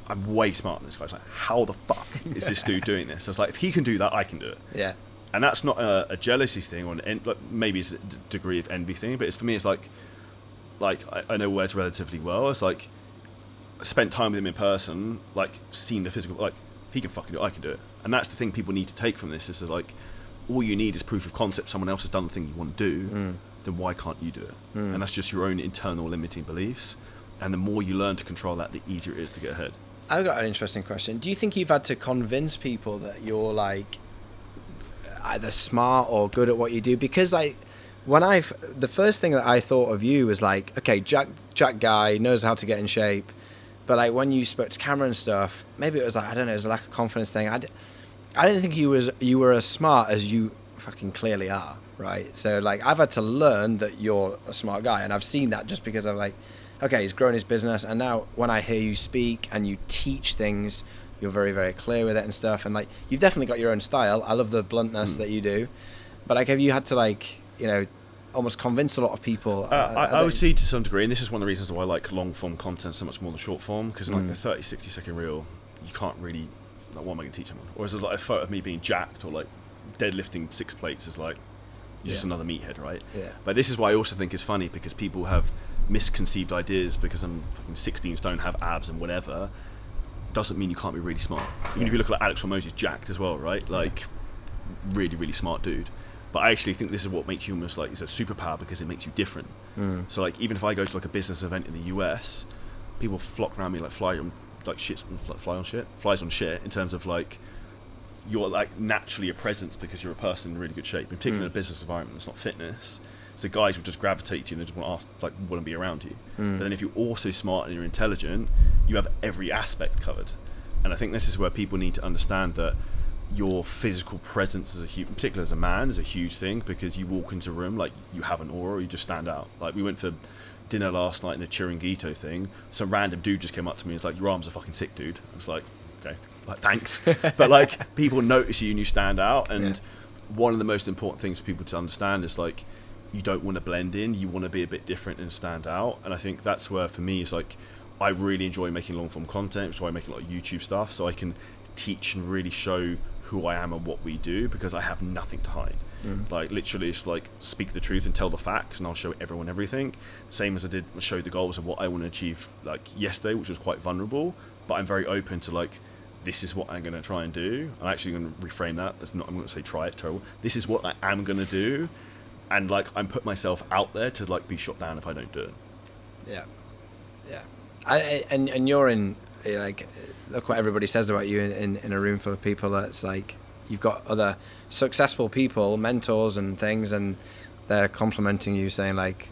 I'm way smarter than this guy. I was like, how the fuck is this dude doing this? I was like, if he can do that, I can do it. Yeah. And that's not a jealousy thing, or like maybe it's a degree of envy thing, but it's, for me, it's like I know Wes relatively well. It's like, I spent time with him in person, like seen the physical, like if he can fucking do it, I can do it. And that's the thing people need to take from this, is that like, all you need is proof of concept. Someone else has done the thing you want to do, then why can't you do it? And that's just your own internal limiting beliefs. And the more you learn to control that, the easier it is to get ahead. I've got an interesting question. Do you think you've had to convince people that you're like either smart or good at what you do? Because like, the first thing that I thought of you was like, okay, Jack guy knows how to get in shape, but like when you spoke to camera and stuff, maybe it was like, I don't know, it was a lack of confidence thing. I didn't think you were as smart as you fucking clearly are, right? So like, I've had to learn that you're a smart guy, and I've seen that just because I'm like, okay, he's grown his business, and now when I hear you speak and you teach things, you're very, very clear with it and stuff, and like, you've definitely got your own style. I love the bluntness that you do, but like, have you had to like, you know, almost convince a lot of people? I would say to some degree, and this is one of the reasons why I like long form content so much more than short form, because in like a 30-60 second reel, you can't really, like, what am I going to teach someone? Or is it like a photo of me being jacked or like deadlifting 6 plates is like, you're just another meathead, right? Yeah. But this is why I also think it's funny, because people have misconceived ideas because I'm fucking 16 stone, have abs and whatever, doesn't mean you can't be really smart. Even if you look at like Alex Hormozy, he's jacked as well, right? Like, really, really smart dude. But I actually think this is what makes you almost like, it's a superpower, because it makes you different. So like, even if I go to like a business event in the US, people flock around me like flies on shit, in terms of like, you're like naturally a presence because you're a person in really good shape, in particular in a business environment that's not fitness. So guys will just gravitate to you and they just want to be around you. But then if you're also smart and you're intelligent, you have every aspect covered. And I think this is where people need to understand that your physical presence as in particular as a man, is a huge thing, because you walk into a room, like, you have an aura, you just stand out. Like, we went for dinner last night in the Chiringuito thing, some random dude just came up to me and was like, your arms are fucking sick, dude. I was like, okay, like, thanks. But like, people notice you and you stand out. And one of the most important things for people to understand is like, you don't want to blend in, you want to be a bit different and stand out. And I think that's where, for me, is like, I really enjoy making long form content, which is why I make a lot of YouTube stuff, so I can teach and really show who I am and what we do, because I have nothing to hide. Like, literally, it's like, speak the truth and tell the facts, and I'll show everyone everything. Same as I did show the goals of what I want to achieve like yesterday, which was quite vulnerable, but I'm very open to like, this is what I'm going to try and do. I'm actually going to reframe that. I'm going to say try it, terrible. This is what I am going to do. And like, I'm put myself out there to like be shot down if I don't do it. Yeah. And you're in, like, look what everybody says about you in a room full of people. That's like, you've got other successful people, mentors and things, and they're complimenting you, saying like,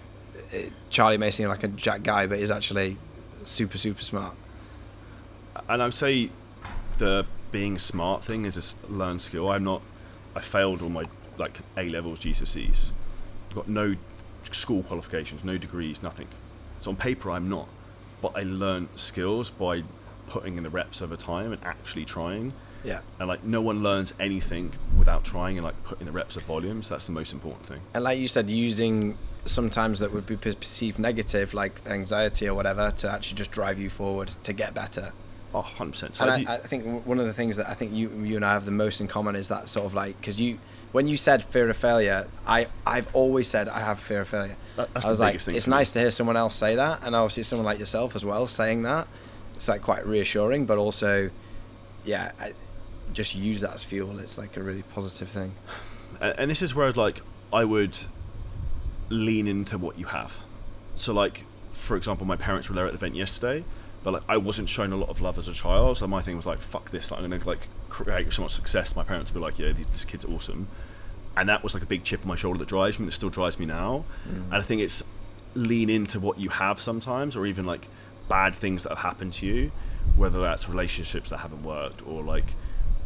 Charlie may seem like a jack guy, but he's actually super, super smart. And I would say the being smart thing is a learned skill. I failed all my like A-levels, GCSEs. I've got no school qualifications, no degrees, nothing. So on paper I'm not, but I learned skills by putting in the reps over time and actually trying. Yeah. And like, no one learns anything without trying and like putting the reps of volumes. That's the most important thing. And like you said, using sometimes that would be perceived negative, like anxiety or whatever, to actually just drive you forward to get better. Oh, 100%. So and I think one of the things that I think you and I have the most in common is that sort of like, because when you said fear of failure, I've always said I have fear of failure. That's I was the like, biggest thing. It's nice to hear someone else say that, and obviously someone like yourself as well saying that. It's like quite reassuring, but also, yeah, just use that as fuel. It's like a really positive thing. And this is where I would lean into what you have. So like, for example, my parents were there at the event yesterday, but like, I wasn't shown a lot of love as a child, so my thing was like, fuck this, like, I'm gonna like create so much success. My parents would be like, yeah, this kid's awesome. And that was like a big chip on my shoulder that drives me, that still drives me now. And I think it's lean into what you have sometimes, or even like bad things that have happened to you, whether that's relationships that haven't worked, or like,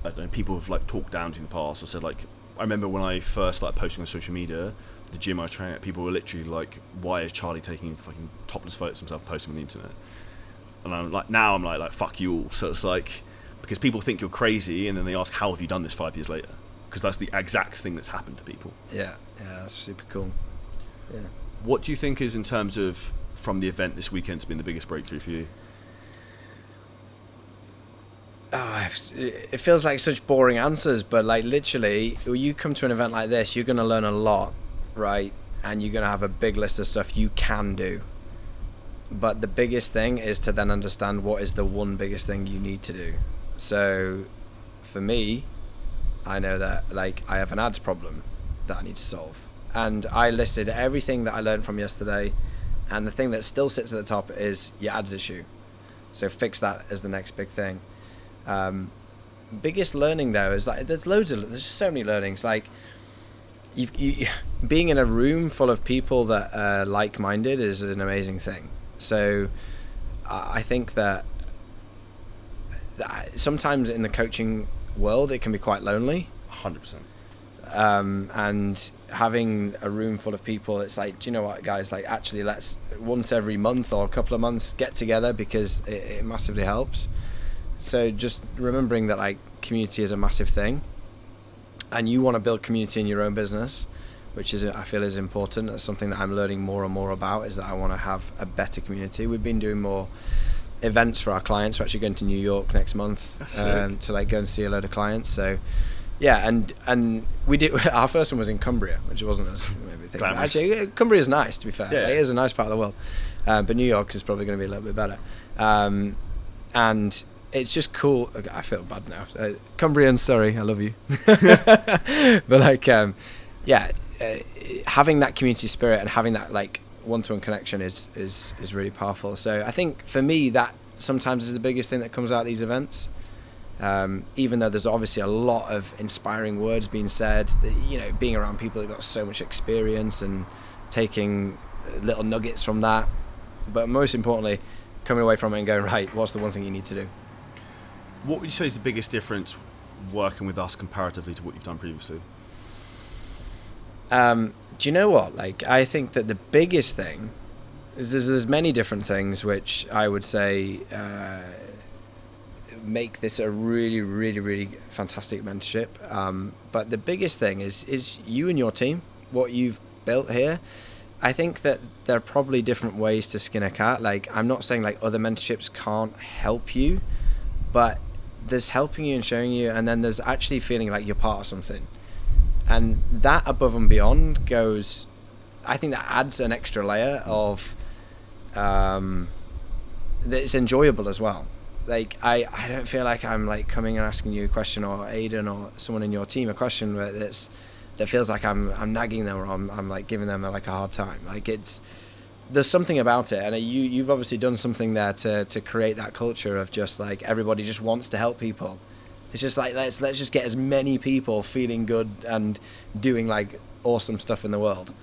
I don't know, people have like talked down to you in the past, or said like, I remember when I first started posting on social media, the gym I was training at, people were literally like, why is Charlie taking fucking topless photos of himself, posting on the internet? And I'm like, now I'm like fuck you all. So it's like, because people think you're crazy, and then they ask, how have you done this 5 years later? because that's the exact thing that's happened to people. Yeah, that's super cool. Yeah. What do you think is, in terms of from the event this weekend, has been the biggest breakthrough for you? Oh, it feels like such boring answers, but like literally, when you come to an event like this, you're going to learn a lot, right? And you're going to have a big list of stuff you can do. But the biggest thing is to then understand what is the one biggest thing you need to do. So for me, I know that like I have an ads problem that I need to solve. And I listed everything that I learned from yesterday, and the thing that still sits at the top is your ads issue. So fix that as the next big thing. Biggest learning though is like there's just so many learnings. Like you being in a room full of people that are like-minded is an amazing thing. So I think that sometimes in the coaching world it can be quite lonely. 100%. And having a room full of people, it's like, do you know what, guys, like actually let's once every month or a couple of months get together, because it massively helps. So just remembering that like community is a massive thing, and you want to build community in your own business, which is, I feel, is important. That's something that I'm learning more and more about, is that I want to have a better community. We've been doing more events for our clients. We're actually going to New York next month to like go and see a load of clients. So yeah, and we did. Our first one was in Cumbria, which wasn't as maybe thinking. Actually, Cumbria is nice, to be fair. Yeah. It is a nice part of the world, but New York is probably going to be a little bit better. And it's just cool. I feel bad now. Cumbrians, sorry, I love you. But like, having that community spirit and having that like one-to-one connection is really powerful. So I think for me that sometimes is the biggest thing that comes out of these events. Even though there's obviously a lot of inspiring words being said, you know, being around people who've got so much experience and taking little nuggets from that. But most importantly, coming away from it and going, right, what's the one thing you need to do? What would you say is the biggest difference working with us comparatively to what you've done previously? Do you know what? Like, I think that the biggest thing is there's many different things which I would say make this a really, really, really fantastic mentorship. But the biggest thing is you and your team, what you've built here. I think that there are probably different ways to skin a cat. Like, I'm not saying like other mentorships can't help you, but there's helping you and showing you, and then there's actually feeling like you're part of something. And that above and beyond goes, I think that adds an extra layer of that it's enjoyable as well. Like I don't feel like I'm like coming and asking you a question, or Aidan or someone in your team a question that feels like I'm nagging them, or I'm like giving them like a hard time. Like there's something about it, and you've obviously done something there to create that culture of just like everybody just wants to help people. It's just like let's just get as many people feeling good and doing like awesome stuff in the world.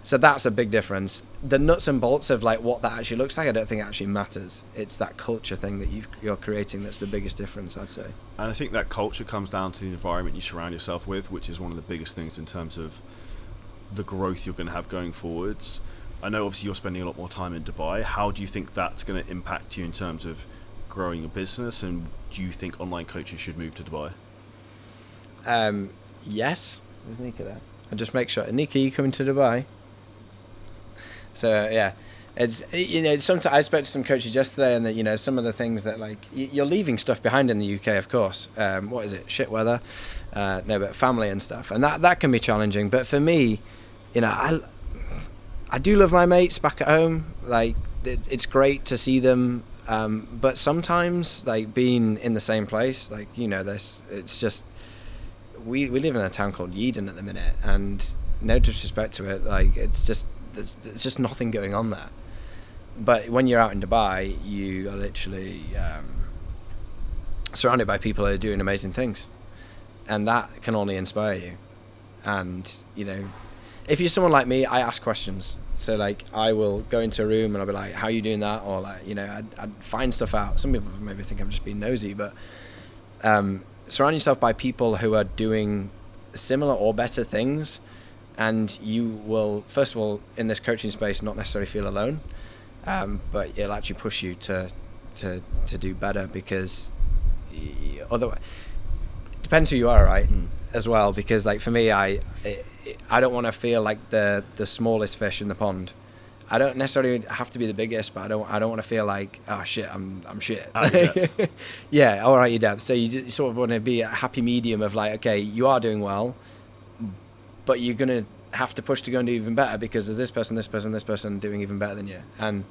So that's a big difference. The nuts and bolts of like what that actually looks like, I don't think actually matters. It's that culture thing that you're creating that's the biggest difference, I'd say. And I think that culture comes down to the environment you surround yourself with, which is one of the biggest things in terms of the growth you're going to have going forwards. I know obviously you're spending a lot more time in Dubai. How do you think that's going to impact you in terms of growing your business, and do you think online coaches should move to Dubai? Yes. There's Nika there. I'll just make sure. Nika, you coming to Dubai? So yeah, it's, you know, sometimes I spoke to some coaches yesterday, and that, you know, some of the things that like you're leaving stuff behind in the UK, of course. What is it? Shit weather. No, but family and stuff, and that can be challenging. But for me, you know, I do love my mates back at home. Like it's great to see them. But sometimes like being in the same place, like, you know, it's just we live in a town called Yeadon at the minute, and no disrespect to it, like it's just there's just nothing going on there. But when you're out in Dubai, you are literally surrounded by people who are doing amazing things, and that can only inspire you. And, you know, if you're someone like me, I ask questions. So like I will go into a room and I'll be like, how are you doing that? Or like, you know, I'd find stuff out. Some people maybe think I'm just being nosy, but surround yourself by people who are doing similar or better things, and you will, first of all, in this coaching space, not necessarily feel alone, but it'll actually push you to do better, because otherwise, Depends who you are, right? As well, because like for me, I don't want to feel like the smallest fish in the pond. I don't necessarily have to be the biggest, but I don't want to feel like, oh shit, I'm shit. Yeah, all right, you're depth. So you sort of want to be a happy medium of like, okay, you are doing well, but you're gonna have to push to go and do even better because there's this person doing even better than you. And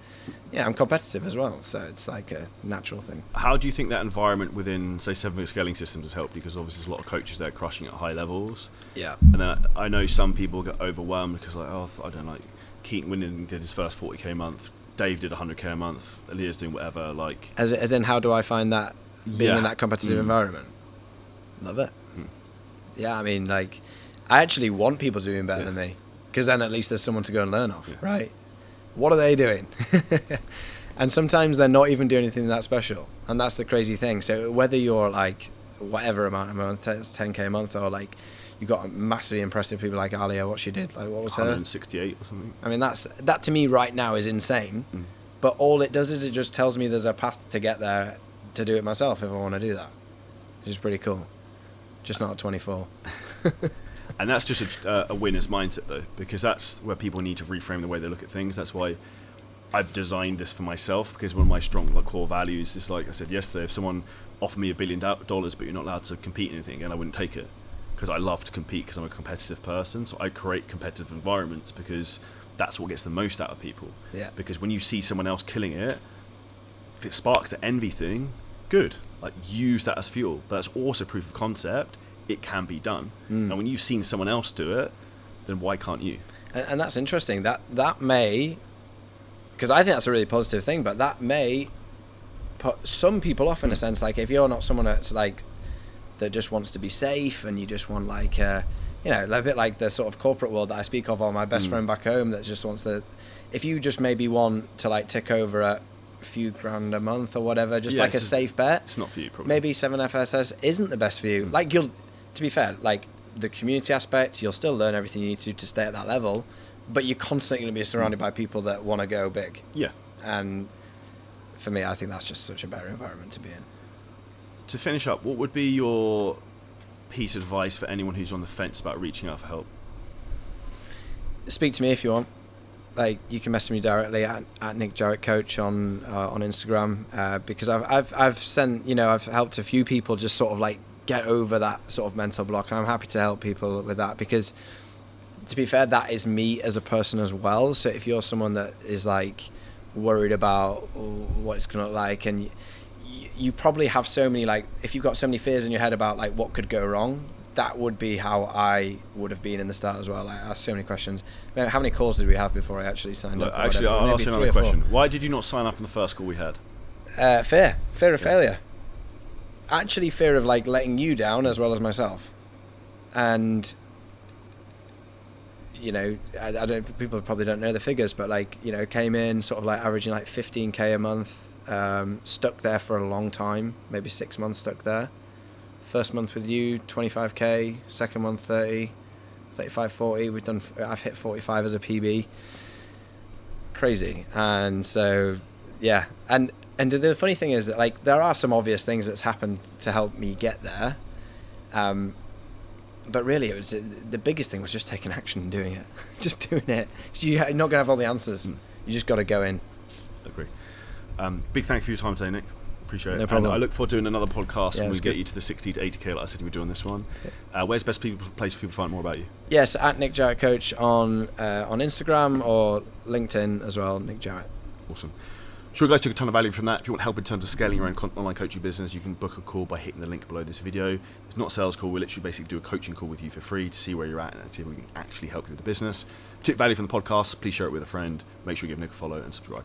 yeah, I'm competitive as well, so it's like a natural thing. How do you think that environment within, say, 7-figure scaling systems has helped you? Because obviously there's a lot of coaches there crushing at high levels. Yeah. And then I know some people get overwhelmed because like, oh, I don't know, like Keaton Winning did his first 40k a month, Dave did 100k a month, Aaliyah's doing whatever. Like, as in, how do I find that being in that competitive environment? Love it. Yeah, I mean, like, I actually want people doing better than me, because then at least there's someone to go and learn off, right? What are they doing? And sometimes they're not even doing anything that special, and that's the crazy thing. So whether you're like whatever amount a month, it's 10k a month, or like you got massively impressive people like Alia, what she did, like what was 168 or something. I mean, that to me right now is insane. But all it does is it just tells me there's a path to get there to do it myself if I want to do that, which is pretty cool. Just not at 24. And that's just a winner's mindset, though, because that's where people need to reframe the way they look at things. That's why I've designed this for myself, because one of my strong core values is, like I said yesterday, if someone offered me $1 billion but you're not allowed to compete in anything, and I wouldn't take it, because I love to compete because I'm a competitive person. So I create competitive environments because that's what gets the most out of people. Yeah. Because when you see someone else killing it, if it sparks the envy thing, good. Like, use that as fuel. But that's also proof of concept. It can be done. And when you've seen someone else do it, then why can't you? And that's interesting. That may, because I think that's a really positive thing, but that may put some people off in a sense. Like, if you're not someone that's like, that just wants to be safe, and you just want like, you know, a bit like the sort of corporate world that I speak of, or my best friend back home that just wants to, if you just maybe want to like tick over a few grand a month or whatever, just like a safe bet, it's not for you probably. Maybe 7FSS isn't the best for you. Like, you'll, to be fair, like the community aspect, you'll still learn everything you need to stay at that level, but you're constantly going to be surrounded by people that want to go big. Yeah. And for me, I think that's just such a better environment to be in. To finish up, what would be your piece of advice for anyone who's on the fence about reaching out for help? Speak to me if you want. Like, you can message me directly at Nick Jowett Coach on Instagram, because I've sent, you know, I've helped a few people just sort of like get over that sort of mental block, and I'm happy to help people with that, because to be fair, that is me as a person as well. So if you're someone that is like worried about what it's gonna look like, and you probably have so many, like, if you've got so many fears in your head about like what could go wrong, that would be how I would have been in the start as well. Like, I asked so many questions. How many calls did we have before I actually signed up? Actually, I'll ask you another question. Why did you not sign up in the first call we had? Fear of failure. Actually, fear of like letting you down as well as myself. And you know, I don't. People probably don't know the figures, but like, you know, came in sort of like averaging like 15k a month. Stuck there for a long time, maybe 6 months stuck there. First month with you, 25k. Second month, 30, 35, 40. I've hit 45 as a PB. Crazy. And so, yeah. And the funny thing is that like there are some obvious things that's happened to help me get there. But really, it was the biggest thing was just taking action and doing it. Just doing it. So you're not gonna have all the answers. You just got to go in. Agree. Big thank you for your time today, Nick. Appreciate it. No problem. And I look forward to doing another podcast when we get good. you to the 60 to 80k like I said we were doing this one. Where's the best place for people to find more about you? Yes, at Nick Jowett Coach on Instagram or LinkedIn as well, Nick Jowett. Awesome. Sure, you guys took a ton of value from that. If you want help in terms of scaling your own online coaching business, you can book a call by hitting the link below this video. It's not a sales call. We'll literally basically do a coaching call with you for free to see where you're at and see if we can actually help you with the business. If you took value from the podcast, please share it with a friend. Make sure you give Nick a follow and subscribe.